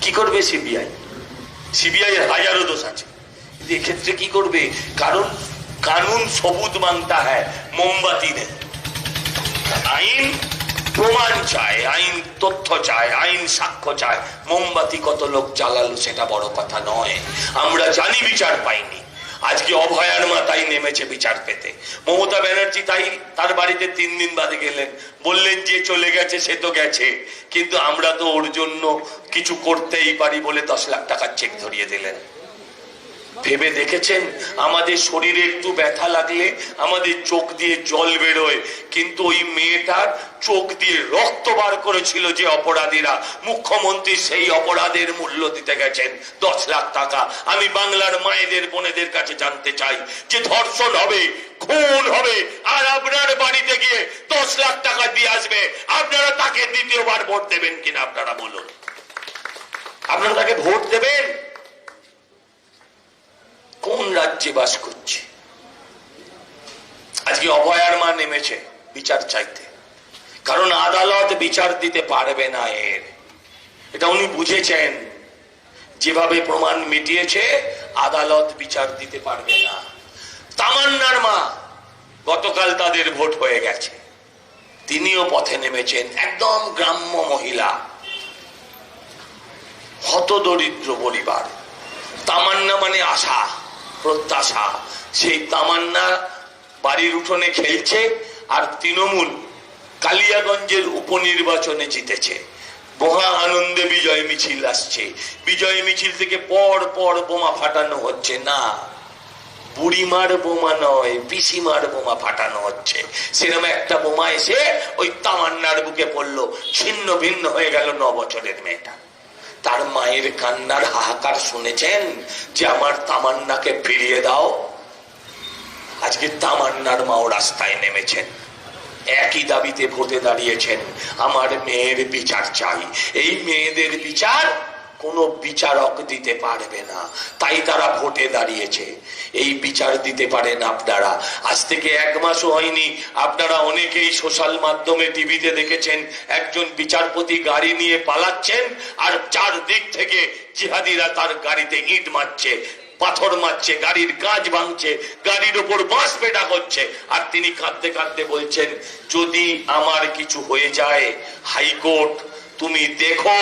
কি করবে সিবিআই? সিবিআই এর হাজারো দোষ আছে, কিন্তু এক্ষেত্রে কি করবে? কারণ কানুন সবুত মানতা হ্যায়, মোমবাতি নেই। আইন প্রমাণ চায়, আইন তথ্য চায়, আইন সাক্ষ্য চায়। মোমবাতি কত লোক জ্বালালো সেটা বড় কথা নয়। আমরা জানি বিচার পাইনি, আজকে অভয়ার মা তাই নেমেছে বিচার পেতে। মমতা ব্যানার্জি তাই তার বাড়িতে 3 দিন বাদে গেলেন, বললেন যে চলে গেছে সে তো গেছে, কিন্তু আমরা তো ওর জন্য কিছু করতেই পারি বলে 10 লাখ টাকার চেক ধরিয়ে দিলেন। ভেবে দেখেছেন আমাদের শরীরে একটু ব্যথা লাগলে আমাদের চোখ দিয়ে জল বেরোয়, কিন্তু ওই মেয়েটার চোখ দিয়ে রক্ত বার করেছিল যে অপরাধীরা, মুখ্যমন্ত্রী সেই অপরাধের মূল্য দিতে গেছেন 10 লাখ টাকা। আমি বাংলার মায়েদের বোনেদের কাছে জানতে চাই যে ধর্ষণ হবে, খুন হবে, আর আপনার বাড়িতে গিয়ে 10 লাখ টাকা দিয়ে আসবে, আপনারা তাকে দ্বিতীয়বার ভোট দেবেন কিনা? আপনারা বলুন, আপনারা তাকে ভোট দেবেন? কোন রাজ্যে বাস করছে? আজকে অভয়ার মা নেমেছে বিচার চাইতে, কারণ আদালত বিচার দিতে পারবে না এর, এটা উনি বুঝেছেন। যেভাবে প্রমাণ মিটিয়েছে আদালত বিচার দিতে পারবে না। তামান্নার মা, গতকাল তাদের ভোট হয়ে গেছে, তিনিও পথে নেমেছেন। একদম গ্রাম্য মহিলা, হতদরিদ্র পরিবার। তামান্না মানে আশা, প্রত্যাশা। সেই তামান্না বাড়ির উঠোনে খেলছে, আর তৃণমূল কালিয়াগঞ্জের উপনির্বাচনে জিতেছে। মহা আনন্দে বিজয় মিছিল আসছে, বিজয় মিছিল থেকে পর পর বোমা ফাটানো হচ্ছে। না, বুড়িমার বোমা নয়, পিসিমার বোমা ফাটানো হচ্ছে। সেরকম একটা বোমা এসে ওই তামান্নার বুকে পড়লো, ছিন্ন ভিন্ন হয়ে গেল 9 বছরের মেয়েটা। তার মায়ের কান্নার হাহাকার শুনেছেন যে আমার তামান্নাকে ফিরিয়ে দাও। আজকে তামান্নার মাও রাস্তায় নেমেছেন, একই দাবিতে ভোটে দাঁড়িয়েছেন, আমার মেয়ের বিচার চাই। এই মেয়েদের বিচার কোনো বিচারক দিতে পারবে না, তাই তারা ভোটে দাঁড়িয়েছে। এই বিচার দিতে পারেন আপনারা। আজ থেকে 1 মাসও হয়নি, আপনারা অনেকেই সোশ্যাল মাধ্যমে টিভিতে দেখেছেন একজন বিচারপতি গাড়ি নিয়ে পালাচ্ছেন, আর 4 দিক থেকে জিহাদিরা তার গাড়িতে ইট মারছে, পাথর মারছে, গাড়ির কাঁচ ভাঙছে, গাড়ির উপর বাঁশ পেটা করছে। আর তিনি কাঁদতে কাঁদতে বলছেন, যদি আমার কিছু হয়ে যায় হাইকোর্ট তুমি দেখো,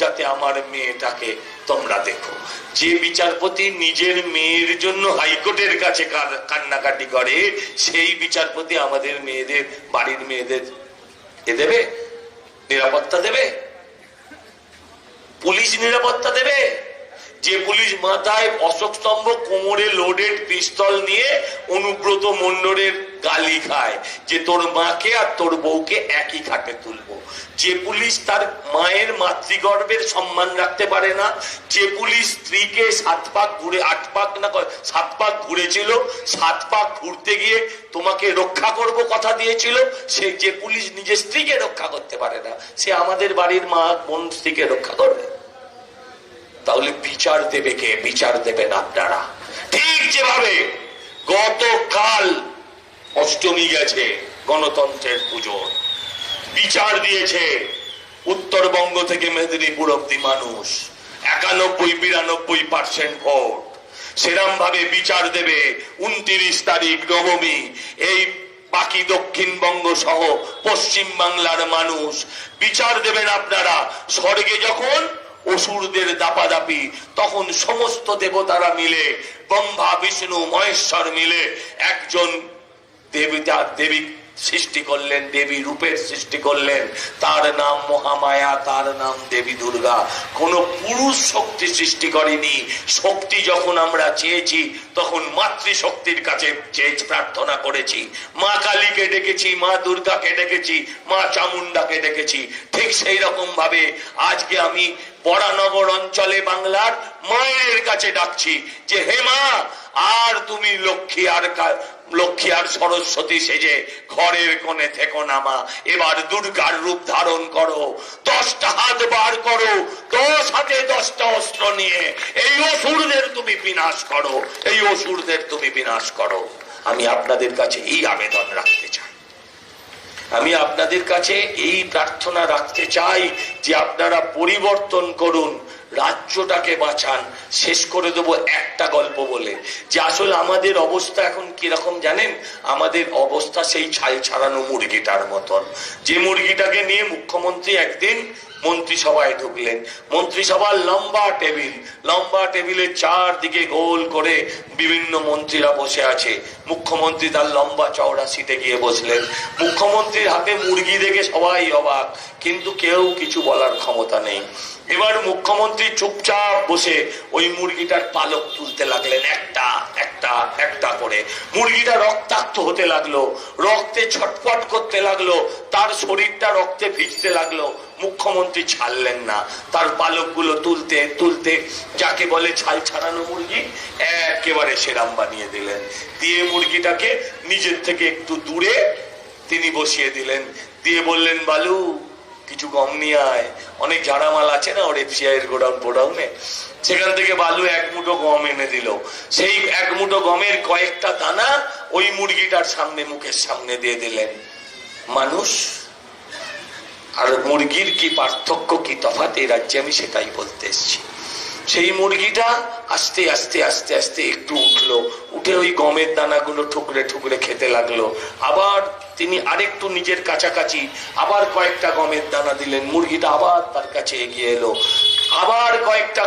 যাতে আমার মেয়েটাকে তোমরা দেখো। যে বিচারপতি নিজের মেয়ের জন্য হাইকোর্টের কাছে কান্নাকাটি করে, সেই বিচারপতি আমাদের মেয়েদের, বাড়ির মেয়েদের দেবে, নিরাপত্তা দেবে? পুলিশ নিরাপত্তা দেবে? যে পুলিশ মাথায় অশোক স্তম্ভ, কোমরে লোডেড পিস্তল নিয়ে অনুব্রত মণ্ডলের গালি খায় যে তোর মাকে আর তোর বউকে একই ঘাটে তুলবো, যে পুলিশ তার মায়ের মাতৃগর্ভের সম্মান রাখতে পারে না, যে পুলিশ স্ত্রীকে 7 পাক ঘুরে 8 পাক না 7 পাক ঘুরেছিল, 7 পাক ঘুরতে গিয়ে তোমাকে রক্ষা করব কথা দিয়েছিল, সে যে পুলিশ নিজের স্ত্রীকে রক্ষা করতে পারে না, সে আমাদের বাড়ির মা বোন স্ত্রীকে রক্ষা করবে? তাহলে বিচার দেবে কে? বিচার দেবেন আপনারা। ঠিক যেভাবে গতকাল অষ্টমী গেছে, গণতন্ত্রের পুজোর বিচার দিয়েছে উত্তরবঙ্গ থেকে মেদিনীপুর অব্দি মানুষ, 91-92% ভোট। সেরম ভাবে বিচার দেবে 29 তারিখ নবমী এই বাকি দক্ষিণবঙ্গ সহ পশ্চিম বাংলার মানুষ। বিচার দেবেন আপনারা। স্বর্গে যখন অসুরদের দাপাদাপি, তখন সমস্ত দেবতারা মিলে, ব্রহ্মা বিষ্ণু মহেশ্বর মিলে একজন দেবী সৃষ্টি করলেন, দেবী রূপের সৃষ্টি করলেন, তার নাম মহামায়া, তার নাম দেবী দুর্গা। কোন পুরুষ শক্তি সৃষ্টি করেনি। শক্তি যখন আমরা চেয়েছি তখন মাতৃশক্তির কাছে প্রার্থনা করেছি, মা কালীকে ডেকেছি, মা দুর্গাকে ডেকেছি, মা চামুন্ডাকে ডেকেছি। ঠিক সেই রকম ভাবে আজকে আমি বরানগর অঞ্চলে বাংলার মায়ের কাছে ডাকছি যে হে মা, আর তুমি লক্ষ্মী আর সরস্বতী সেজে ঘরের কোণে থেকো না মা, এবার দুর্গার রূপ ধারণ করো, 10টা হাত বার করো, 10 হাতে 10টা অস্ত্র নিয়ে এই অসুরদের তুমি বিনাশ করো, এই অসুরদের তুমি বিনাশ করো। আমি আপনাদের কাছে এই আবেদন রাখতে চাই, আমি আপনাদের কাছে এই প্রার্থনা রাখতে চাই যে আপনারা পরিবর্তন করুন, রাজ্যটাকে বাঁচান। শেষ করে দেবো একটা গল্প বলে, যে আসলে আমাদের অবস্থা এখন কিরকম জানেন? আমাদের অবস্থা সেই ছাল ছাড়ানো মুরগিটার মতন। যে মুরগিটাকে নিয়ে মুখ্যমন্ত্রী একদিন মন্ত্রিসভায় ঢুকলেন। মন্ত্রিসভার লম্বা টেবিলের চারদিকে গোল করে বিভিন্ন মন্ত্রীরা বসে আছে। মুখ্যমন্ত্রী তার লম্বা চওড়া সিটে গিয়ে বসলেন। মুখ্যমন্ত্রীর হাতে মুরগি দেখে সবাই অবাক, কিন্তু কেউ কিছু বলার ক্ষমতা নেই। এবার মুখ্যমন্ত্রী চুপচাপ বসে ওই মুরগিটার পালক তুলতে লাগলেন, একটা একটা একটা করে। মুরগিটা রক্তাক্ত হতে লাগলো, রক্তে ছটফট করতে লাগলো, তার শরীরটা রক্তে ভিজতে লাগলো। মুখ্যমন্ত্রী ছাড়লেন না, তার পালকগুলো তুলতে তুলতে যাকে বলে ছাল ছাড়ানো মুরগি একেবারে সেরাম বানিয়ে দিলেন। দিয়ে মুরগিটাকে নিজের থেকে একটু দূরে তিনি বসিয়ে দিলেন, দিয়ে বললেন, বালু কিছু গম নিয়ে আয়। অনেক ঝাড়ামাল আছে না ওর এফসিআই গোডাউনে, সেখান থেকে বালু এক মুঠো গম এনে দিল। সেই এক মুঠো গমের কয়েকটা দানা ওই মুরগিটার সামনে, মুখের সামনে দিয়ে দিলেন। মানুষ আর মুরগির কি পার্থক্য, কি তফাৎ এই রাজ্যে আমি সেটাই বলতে এসেছি। সেই মুরগিটা আস্তে আস্তে আস্তে আস্তে একটু উঠলো, উঠে ওই গমের দানাগুলো ঠুকরে ঠুকরে খেতে লাগলো। আবার তিনি আরেকটু নিজের কাছাকাছি আবার কয়েকটা গমের দানা দিলেন, মুরগিটা আবার তার কাছে এগিয়ে এলো, আবার কয়েকটা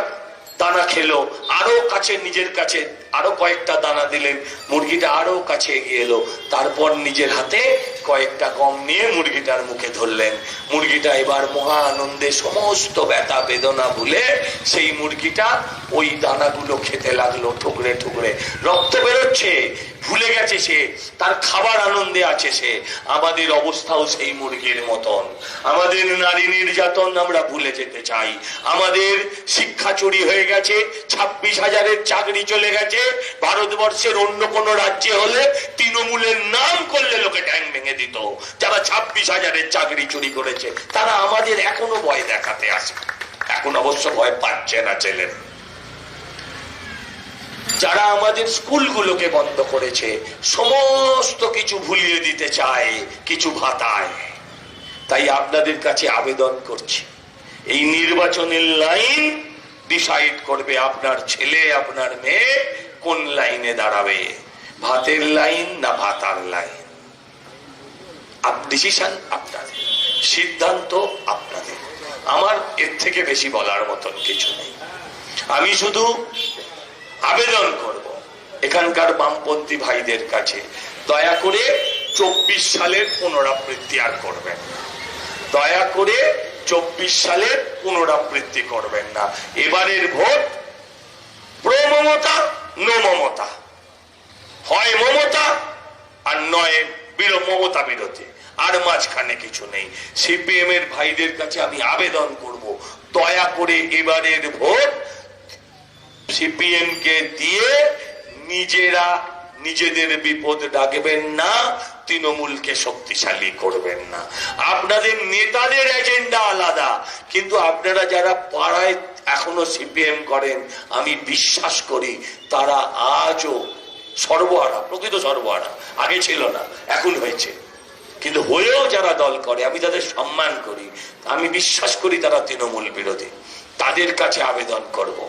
দানা খেলো, আরো কাছে নিজের কাছে আরো কয়েকটা দানা দিলেন, মুরগিটা আরো কাছে এগিয়ে এলো। তারপর নিজের হাতে কয়েকটা গম নিয়ে মুরগিটার মুখে ধরলেন। মুরগিটা এবার মহা আনন্দে সমস্ত ব্যথা বেদনা ভুলে সেই মুরগিটা ওই দানাগুলো খেতে লাগলো, ঠুকরে ঠুকরে। রক্ত বেরোচ্ছে, ভুলে গেছে সে, তার খাবার আনন্দে আছে সে। আমাদের অবস্থাও সেই মুরগির মতন। আমাদের নারী নির্যাতন আমরা ভুলে যেতে চাই, আমাদের শিক্ষা চুরি হয়ে গেছে, 26,000-এর চাকরি চলে গেছে। ভারতবর্ষের অন্য কোন রাজ্যে হলে তৃণমূলের নাম করলে লোকে ট্যাং ভেঙে দিত। যারা 26,000-এর চাকরি চুরি করেছে তারা আমাদের এখনো ভয় দেখাতে আসে, এখন অবশ্য ভয় পাচ্ছে না ছেলেরা। যারা আমাদের স্কুলগুলোকে বন্ধ করেছে, সমস্ত কিছু ভুলিয়ে দিতে চায় কিছু ভাতায়। তাই আপনাদের কাছে আবেদন করছি, এই নির্বাচনের লাইন ডিসাইড করবে আপনার ছেলে আপনার মেয়ে কোন লাইনে দাঁড়াবে, ভাতের লাইন না ভাতার লাইন। ডিসিশন আপনাদের, সিদ্ধান্ত আপনাদের। আমার এর থেকে বেশি বলার মতন কিছু নেই। আমি শুধু আবেদন করব এখানকার বামপন্থী ভাইদের কাছে, দয়া করে 24 সালের পুনরাবৃত্তি আর করবেন, দয়া করে 24 সালের পুনরাবৃত্তি করবেন না। এবারের ভোট প্রো মমতা, নো মমতা, হয় মমতা আর নয় মমতা বিরোধী, আর মাঝখানে কিছু নেই। সিপিএম এর ভাইদের কাছে আমি আবেদন করব, দয়া করে এবারের ভোট সিপিএম কে দিয়ে নিজেরা নিজেদের বিপদ ডাকবেন না, তৃণমূলকে শক্তিশালী করবেন না। আপনাদের নেতাদের এজেন্ডা আলাদা, কিন্তু আপনারা যারা পাড়ায় এখনো সিপিএম করেন, আমি বিশ্বাস করি তারা আজও সর্বহারা, প্রকৃত সর্বহারা। আগে ছিল না, এখন হয়েছে, কিন্তু হয়েও যারা দল করে আমি তাদের সম্মান করি, আমি বিশ্বাস করি তারা তৃণমূল বিরোধী। তাদের কাছে আবেদন করব,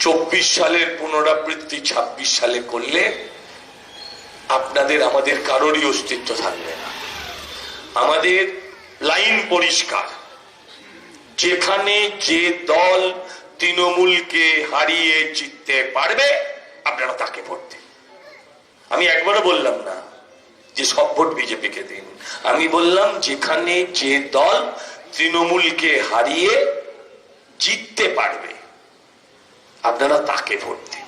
24 সালের পুনরাবৃত্তি 26 সালে করলে আপনাদের আমাদের কারোরই অস্তিত্ব থাকবে না। আমাদের লাইন পরিষ্কার, যেখানে যে দল তৃণমূলকে হারিয়ে জিততে পারবে আপনারা তাকে ভোট দিন। আমি একবারও বললাম না যে সব ভোট বিজেপিকে দিন, আমি বললাম যেখানে যে দল তৃণমূলকে হারিয়ে জিততে পারবে আপনারা তাকে ভোট দিন।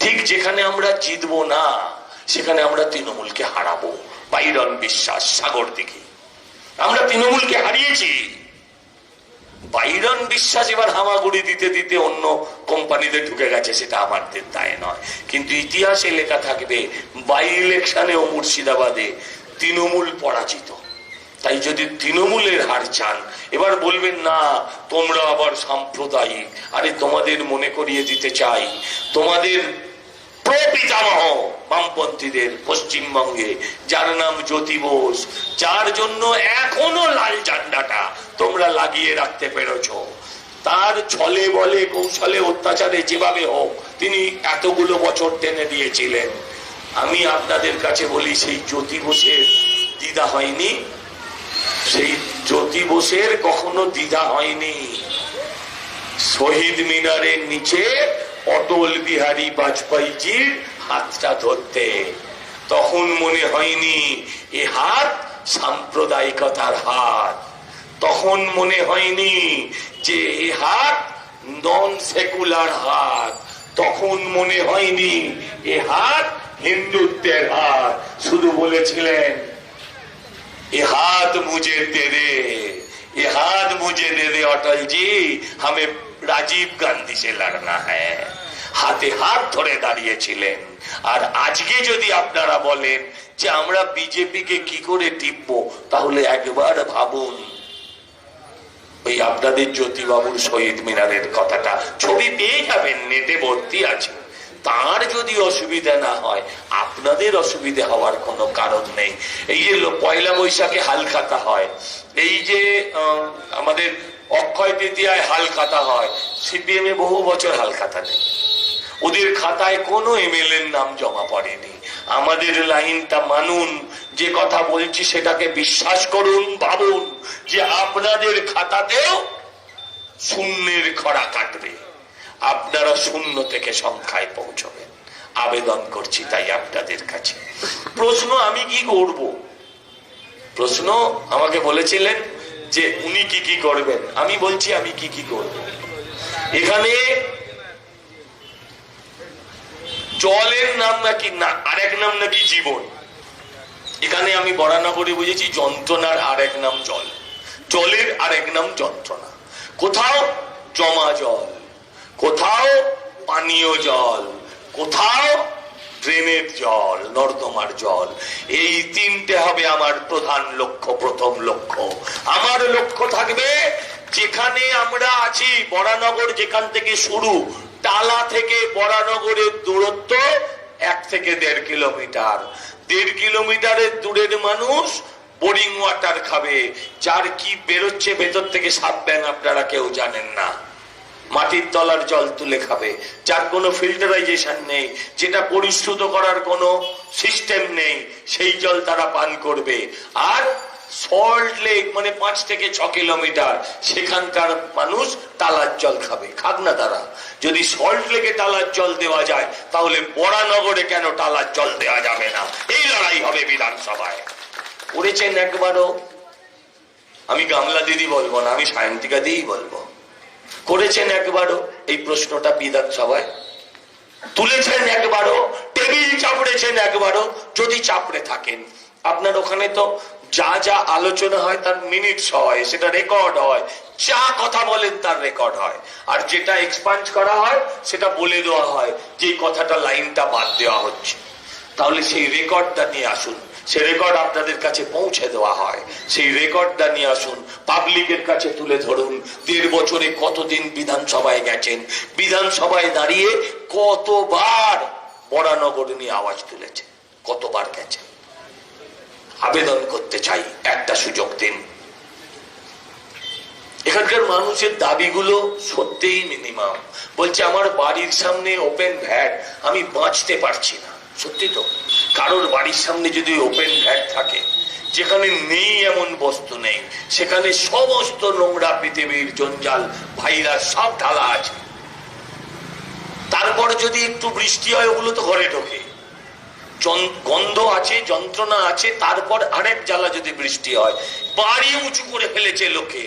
ঠিক যেখানে আমরা জিতবো না সেখানে আমরা তৃণমূলকে হারাবো। বাইরন বিশ্বাস, সাগরদিঘি, আমরা তৃণমূলকে হারিয়েছি। বাইরন বিশ্বাস এবার হামাগুড়ি দিতে দিতে অন্য কোম্পানিতে ঢুকে গেছে, সেটা আমাদের দায় নয়, কিন্তু ইতিহাসে লেখা থাকবে বাই ইলেকশনেও মুর্শিদাবাদে তৃণমূল পরাজিত। তাই যদি তৃণমূলের হার চান, এবার বলবেন না তোমরা আবার সাম্প্রদায়িক। আরে তোমাদের মনে করিয়ে দিতে চাই, তোমাদের প্রপিতামহ বামপন্থীদের পশ্চিমবঙ্গে যার নাম জ্যোতি বোস, যার জন্য এখনো লাল ঝান্ডাটা তোমরা লাগিয়ে রাখতে পেরেছ, তার ছলে বলে কৌশলে অত্যাচারে যেভাবে হোক তিনি এতগুলো বছর টেনে দিয়েছিলেন। আমি আপনাদের কাছে বলি, সেই জ্যোতি বোসের দ্বিধা হয়নি, সেই জ্যোতি বোসের কখনো দ্বিধা হয়নি শহীদ মিনারের নিচে অটল বিহারী বাজপেয়ীজির হাতটা ধরতে। তখন মনে হয়নি এ হাত সাম্প্রদায়িকতার হাত, তখন মনে হয়নি যে এ হাত নন সেকুলার হাত, তখন মনে হয়নি এ হাত হিন্দুত্বের হাত। শুধু বলেছিলেন ये हाथ मुझे दे दे, ये हाथ मुझे दे दे अटल जी, हमें राजीव गांधी से लड़ना है। হাতে হাত ধরে দাঁড়িয়েছিলেন। আর আজকে যদি আপনারা বলেন যে আমরা বিজেপি কে কি করে টিপবো, তাহলে একবার ভাবুন ওই আপনাদের জ্যোতিবাবুর শহীদ মিনারের কথাটা। ছবি পেয়ে যাবেন, নেটে ভর্তি আছে। তার যদি অসুবিধা না হয়, আপনাদের অসুবিধা হওয়ার কোনো কারণ নেই। এই যে পয়লা বৈশাখে হালখাতা হয়, এই যে আমাদের অক্ষয় তৃতীয়ায় হালখাতা হয়, সিপিএম এ বহু বছর হালখাতা নেই। ওদের খাতায় কোনো এমএলএ নাম জমা পড়েনি। আমাদের লাইনটা মানুন, যে কথা বলছি সেটাকে বিশ্বাস করুন, ভাবুন যে আপনাদের খাতাতেও শূন্যের খরা কাটবে, আপনারা শূন্য থেকে সংখ্যায় পৌঁছবেন। আবেদন করছি তাই আপনাদের কাছে। প্রশ্ন আমি কি করব? প্রশ্ন আমাকে বলেছিলেন যে উনি কি কি করবেন, আমি বলছি আমি কি কি করব। এখানে জলের নাম নাকি না, আরেক নাম নাকি জীবন। এখানে আমি বরানগরে বুঝেছি যন্ত্রণার আরেক নাম জল, জলের আরেক নাম যন্ত্রণা। কোথাও জমা জল, কোথাও পানীয় জল, কোথাও ড্রেনের জল, নর্দমার জল। এই তিনটে হবে আমার প্রধান লক্ষ্য। প্রথম লক্ষ্য আমার লক্ষ্য থাকবে, যেখানে আমরা আছি বরানগর, যেখান থেকে শুরু, টালা থেকে বরানগরের দূরত্ব 1 থেকে 1.5 কিলোমিটার। 1.5 কিলোমিটারের দূরের মানুষ বোরিং ওয়াটার খাবে, যার কি বেরোচ্ছে ভেতর থেকে সাপ ব্যাং আপনারা কেউ জানেন না। মাটির তলার জল তুলে খাবে, যার কোনো ফিল্টারাইজেশন নেই, যেটা পরিশ্রুত করার কোনো সিস্টেম নেই, সেই জল তারা পান করবে। আর সল্ট লেক মানে 5 থেকে 6 কিলোমিটার, সেখানকার মানুষ টালার জল খাবে। খাক না তারা। যদি সল্ট লেকে টালার জল দেওয়া যায়, তাহলে বরানগরে কেন টালার জল দেওয়া যাবে না? এই লড়াই হবে বিধানসভায়। করেছেন একবারও? আমি গামলা দিদি বলবো না, আমি সায়ন্তিকা দিই বলবো। করেছেন একবারও এই প্রশ্নটা বিধানসভায়? তুলেছেন একবারও? টেবিল চাপড়েছেন একবারও? যদি চাপড়ে থাকেন, আপনার ওখানে তো যা যা আলোচনা হয় তার মিনিটস হয়, সেটা রেকর্ড হয়। যা কথা বলেন তার রেকর্ড হয়, আর যেটা এক্সপাঞ্জ করা হয় সেটা বলে দেওয়া হয় যে কথাটা লাইনটা বাদ দেওয়া হচ্ছে। তাহলে সেই রেকর্ডটা নিয়ে আসুন, সে রেকর্ড আপনাদের কাছে পৌঁছে দেওয়া হয়। সেই রেকর্ডটা নিয়ে আসুন, পাবলিকের কাছে তুলে ধরুন। 1.5 বছরে কতদিন বিধানসভায় গেছেন, বিধানসভায় দাঁড়িয়ে কতবার বরানগর নিয়ে আওয়াজ তুলেছে, কতবার গেছেন। আবেদন করতে চাই, একটা সুযোগ দিন। এখানকার মানুষের দাবিগুলো সত্যিই মিনিমাম। বলছে আমার বাড়ির সামনে ওপেন ভ্যাট, আমি বাঁচতে পারছি না। সত্যি তো, কারোর বাড়ির সামনে যদি ওপেন ভ্যাট থাকে, যেখানে নেই এমন বস্তু নেই, সেখানে সমস্ত নোংরা পৃথিবীর জঞ্জাল ভাইরাস সব ঢালা আছে। তারপর যদি একটু বৃষ্টি হয়, ওগুলো তো ঘরে ঢোকে, গন্ধ আছে, যন্ত্রণা আছে। তারপর আরেক জ্বালা যদি বৃষ্টি হয়, বাড়ি উঁচু করে ফেলেছে লোকে,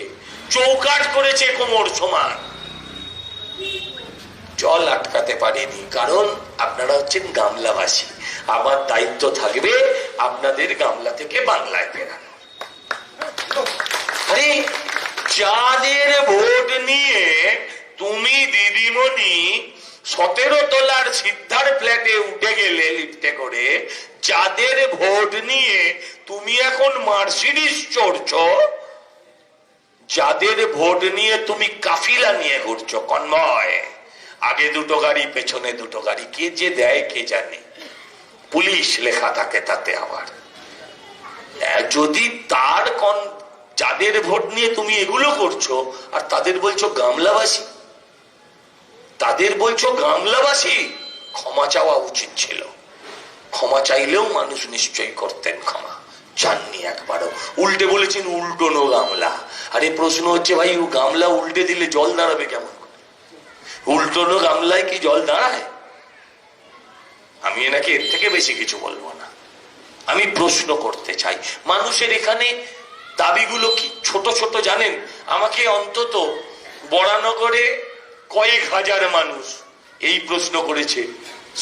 চৌকাঠ করেছে কোমর সমান। জল আটকাতে পারেনি, কারণ আপনারা হচ্ছেন গামলাবাসী। আমার দায়িত্ব থাকবে আপনাদের গামলা থেকে বাংলায় ফেরানো। আরে যাদের ভোট নিয়ে তুমি দিদিমণি 17 তলার সিদ্ধার ফ্ল্যাটে উঠে গেলে লিফটে করে, যাদের ভোট নিয়ে তুমি এখন মার্সিডিজ চড়ছো, যাদের ভোট নিয়ে তুমি কাফিলা নিয়ে ঘুরছো, কনভয়, আগে 2টো গাড়ি পেছনে 2টো গাড়ি, কে যে দেয় কে জানে, পুলিশ লেখা থাকে তাতে। আবার যদি তার যাদের ভোট নিয়ে তুমি এগুলো করছো, আর তাদের বলছো গামলাবাসী, তাদের বলছো গামলাবাসী, ক্ষমা চাওয়া উচিত ছিল। ক্ষমা চাইলেও মানুষ নিশ্চয়ই করতেন ক্ষমা, চাননি একবারও। উল্টে বলেছেন উল্টোনো গামলা। আরে প্রশ্ন হচ্ছে ভাই, ও গামলা উল্টে দিলে জল দাঁড়াবে কেমন? উল্টোনো গামলায় কি জল দাঁড়ায়? আমি এনাকে এর থেকে বেশি কিছু বলবো না। আমি প্রশ্ন করতে চাই, মানুষের এখানে দাবিগুলো কি ছোট ছোট জানেন? আমাকে অন্তত বরানগরে কয়েক হাজার মানুষ এই প্রশ্ন করেছে,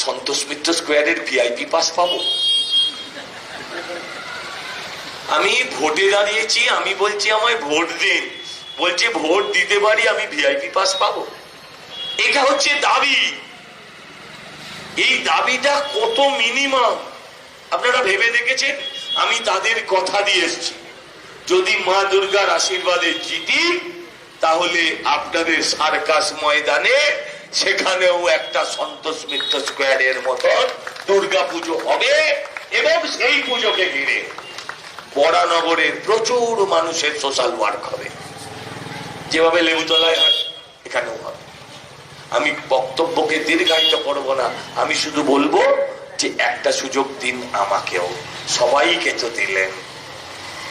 সন্তোষ মিত্র স্কোয়ারের ভিআইপি পাস পাবো? আমি ভোটে দাঁড়িয়েছি, আমি বলছি আমায় ভোট দিন, বলছে ভোট দিতে পারি, আমি ভিআইপি পাস পাবো? এটা হচ্ছে দাবি। এই দাবিটা কত মিনিমাম আপনারা ভেবে দেখেছেন? আমি তাদের কথা দিয়ে এসেছি, যদি মা দুর্গার আশীর্বাদে জিতি তাহলে আপনাদের সার্কাস ময়দানে সেখানেও একটা সন্তোষ মিত্র স্কোয়ারের মতন দুর্গা পুজো হবে, এবং সেই পুজোকে ঘিরে বরানগরের প্রচুর মানুষের সোশ্যাল ওয়ার্ক হবে, যেভাবে লেবুতলায় হয় এখানেও হবে। আমি বক্তব্যকে দীর্ঘায়িত করব না, আমি শুধু বলবো যে একটা সুযোগ দিন আমাকেও। সবাইকে তো দিলেন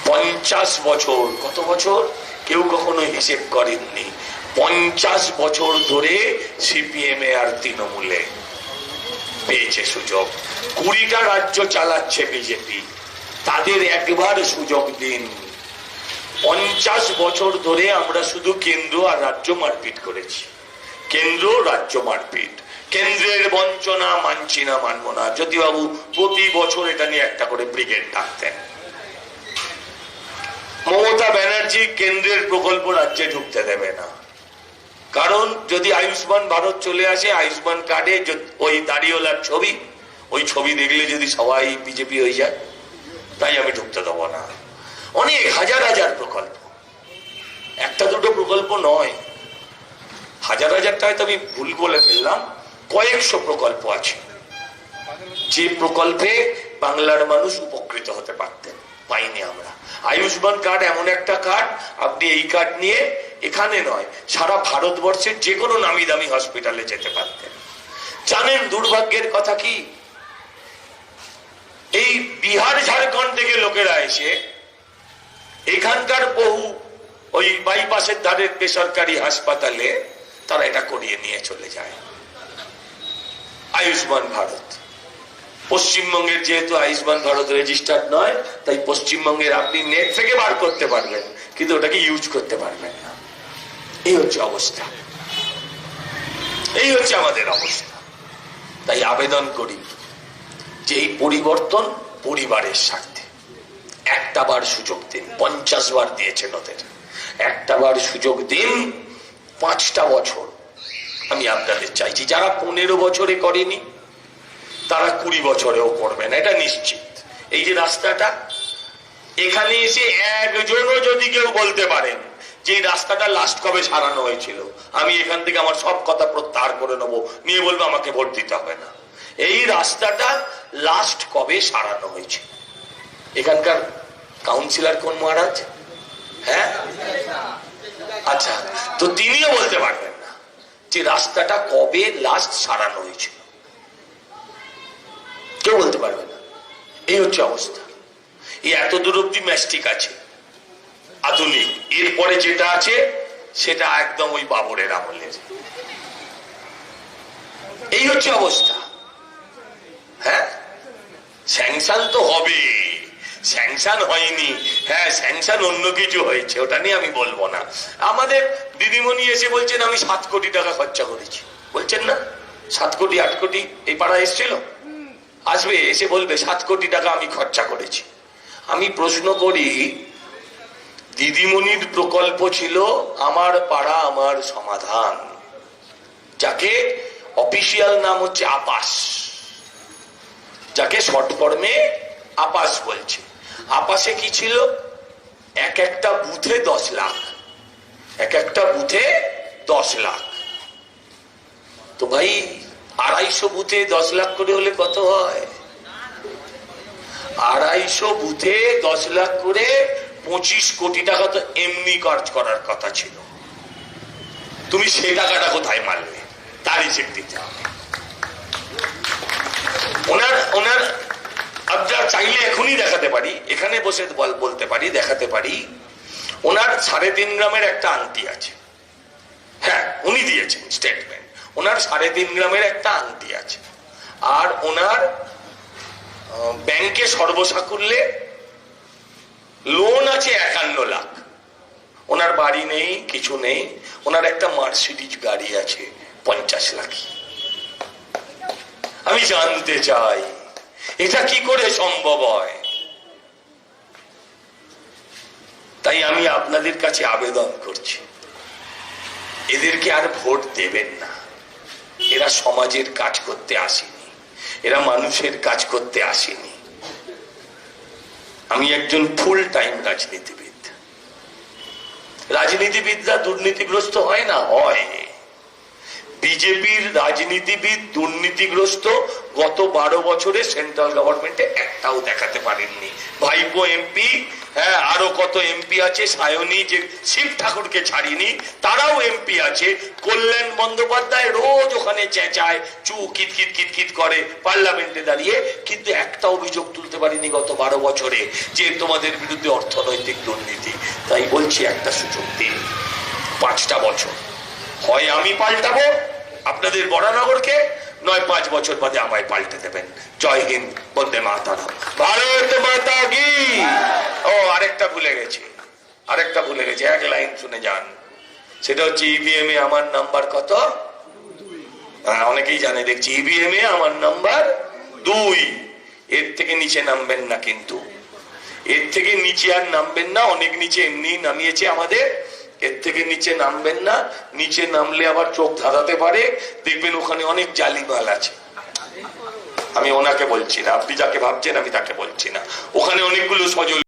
50 বছর, কত বছর কেউ কখনো হিসেব করেননি, 50 বছর ধরে সিপিএম এ আর তৃণমূলে পেয়েছে সুযোগ। 20টা রাজ্য চালাচ্ছে বিজেপি, তাদের একবার সুযোগ দিন। 50 বছর ধরে আমরা শুধু কেন্দ্র আর রাজ্য মারপিট করেছি, কেন্দ্র রাজ্য মারপিট, কেন্দ্রের বঞ্চনা মানছি না, মানবো না। জ্যোতিবাবু প্রতি বছর এটা নিয়ে একটা করে ব্রিগেড ডাকতেন। মমতা ব্যানার্জি কেন্দ্রের প্রকল্প রাজ্যে ঢুকতে দেবে না, কারণ যদি আয়ুষ্মান ভারত চলে আসে, আয়ুষ্মান কার্ডে ওই দাড়িওয়ালার ছবি, ওই ছবি দেখলে যদি সবাই বিজেপি হয়ে যায়, তাই আমি ঢুকতে দেবো না। অনেক হাজার হাজার প্রকল্প, একটা দুটো প্রকল্প নয়, হাজার হাজারটা হয়তো আমি ভুল বলে ফেললাম, কয়েকশো প্রকল্প আছে যে প্রকল্পে বাংলার মানুষ উপকৃত হতে পারতেন, পাইনি আমরা। আয়ুষ্মান কার্ড এমন একটা কার্ড, আপনি এই কার্ড নিয়ে এখানে নয় সারা ভারতবর্ষের যে কোনো নামি দামি হসপিটালে যেতে পারতেন। জানেন দুর্ভাগ্যের কথা কি, এই বিহার ঝাড়খণ্ড থেকে লোকেরা এসে এখানকার বহু ওই বাইপাসের ধারের বেসরকারি হাসপাতালে তারা এটা করিয়ে নিয়ে চলে যায়। আয়ুষ্মান ভারত, পশ্চিমবঙ্গের যেহেতু আয়ুষ্মান ভারত রেজিস্টার্ড নয়, তাই পশ্চিমবঙ্গের আপনি নেট থেকে বার করতে পারবেন, কিন্তু ওটাকে ইউজ করতে পারবেন না। এই হচ্ছে অবস্থা, এই হচ্ছে আমাদের অবস্থা। তাই আবেদন করি যে এই পরিবর্তন পরিবারের স্বার্থে একটা বার সুযোগ দিন। 50 বার দিয়েছেন ওদের, একটা বার সুযোগ দিন। 5টা বছর আমি আপনাদের চাইছি, যারা 15 বছরে করেনি তারা 20 বছরেও করবে না, এটা নিশ্চিত। এই যে রাস্তাটা, এখানে এসে একজনও যদি কেউ বলতে পারেন যে রাস্তাটা লাস্ট কবে সারানো হয়েছিল, আমি এখান থেকে আমার সব কথা প্রত্যাহার করে নেবো, নিয়ে বলবো আমাকে ভোট দিতে হবে না। এই রাস্তাটা লাস্ট কবে সারানো হয়েছিল? এখানকার কাউন্সিলর কোন মহারাজ? হ্যাঁ, আচ্ছা, তো তিনিও বলতে পারবেন না যে রাস্তাটা কবে লাস্ট সারানো হয়েছিল, কেউ বলতে পারবে না। এই হচ্ছে অবস্থা। এই এত দূর অব্দি ম্যাস্টিক আছে, আধুনিক, এরপরে যেটা আছে সেটা একদম ওই বাবরের আমলের। এই হচ্ছে অবস্থা। হ্যাঁ, স্যাংশন তো হবে, স্যাংশন হয়নি, হ্যাঁ স্যাংশন অন্য কিছু হয়েছে, ওটা নিয়ে আমি বলবো না। আমাদের দিদিমণি এসে বলছেন আমি 7 কোটি টাকা খরচা করেছি, বলছেন না 7 কোটি 8 কোটি, এই পাড়া এসেছিল, আসবে এসে বলবে 7 কোটি টাকা আমি খরচা করেছি। আমি প্রশ্ন করি, দিদিমণির প্রকল্প ছিল আমার পাড়া আমার সমাধান, যাকে অফিসিয়াল নাম হচ্ছে আপাস, যাকে শর্ট ফর্মে আপাস বলছে। আপাসে কি ছিল? এক একটা বুথে 10 লাখ, এক একটা বুথে 10 লাখ। তো ভাই 250 বুথে 10 লাখ করে হলে কত হয়? 250 বুথে 10 লাখ করে 25 কোটি টাকা তো এমনি কাজ করার কথা ছিল। তুমি সে টাকাটা কোথায় মারলে, তার হিসেব দিতে হবে। ওনার আপনারা চাইলে এখনই দেখাতে পারি, এখানে বসে বলতে পারি, দেখাতে পারি। ওনার 3.5 গ্রামের একটা আংটি আছে, হ্যাঁ উনি দিয়েছেন স্টেটমেন্ট, ওনার 3.5 গ্রামের একটা আংটি আছে। আর ওনার ব্যাংকে সর্বসাকুল্যে লোন আছে 51 লাখ। ওনার বাড়ি নেই, কিছু নেই, ওনার একটা মার্সিডিজ গাড়ি আছে 50 লাখ। আমি জানতে চাই এটা কি করে সম্ভব হয়? তাই আমি আপনাদের কাছে আবেদন করছি, এদেরকে আর ভোট দেবেন না। এরা সমাজের কাজ করতে আসেনি, এরা মানুষের কাজ করতে আসেনি। আমি একজন ফুল টাইম রাজনীতিবিদ। রাজনীতিবিদরা দুর্নীতিগ্রস্ত হয় না? হয়। বিজেপির রাজনীতিবিদ দুর্নীতিগ্রস্ত গত 12 বছরে সেন্ট্রাল গভর্নমেন্টে একটাও দেখাতে পারেননি। ভাইপো এমপি, হ্যাঁ আরো কত এমপি আছে, সায়নী যে শিব ঠাকুরকে ছাড়িনি তারাও এমপি আছে। কল্যাণ বন্দ্যোপাধ্যায় রোজ ওখানে চেঁচায়, চু কিত কিত কিত কিত করে পার্লামেন্টে দাঁড়িয়ে, কিন্তু একটা অভিযোগ তুলতে পারিনি গত 12 বছরে যে তোমাদের বিরুদ্ধে অর্থনৈতিক দুর্নীতি। তাই বলছি একটা সুযোগ দিন, 5টা বছর, হয় আমি পাল্টাবো আপনাদের বরানগরকে, নয় 5 বছর বাদে আমায় পাল্টে দেবেন। জয় হিন্দ, বন্দে মাতরম, ভারত মাতা কি। ও আরেকটা ভুলে গেছি, এক লাইন শুনে যান। সেটা হচ্ছে ইভিএম এ আমার নাম্বার কত? হ্যাঁ অনেকেই জানে দেখছি, ইভিএম এ আমার নাম্বার 2। এর থেকে নিচে নামবেন না, কিন্তু এর থেকে নিচে আর নামবেন না। অনেক নিচে এমনি নামিয়েছে আমাদের, এর থেকে নিচে নামবেন না। নিচে নামলে আবার চোখ ধাঁধাতে পারে, দেখবেন ওখানে অনেক জালিমাল আছে। আমি ওনাকে বলছি না, আপনি যাকে ভাবছেন আমি তাকে বলছি না। ওখানে অনেকগুলো সজল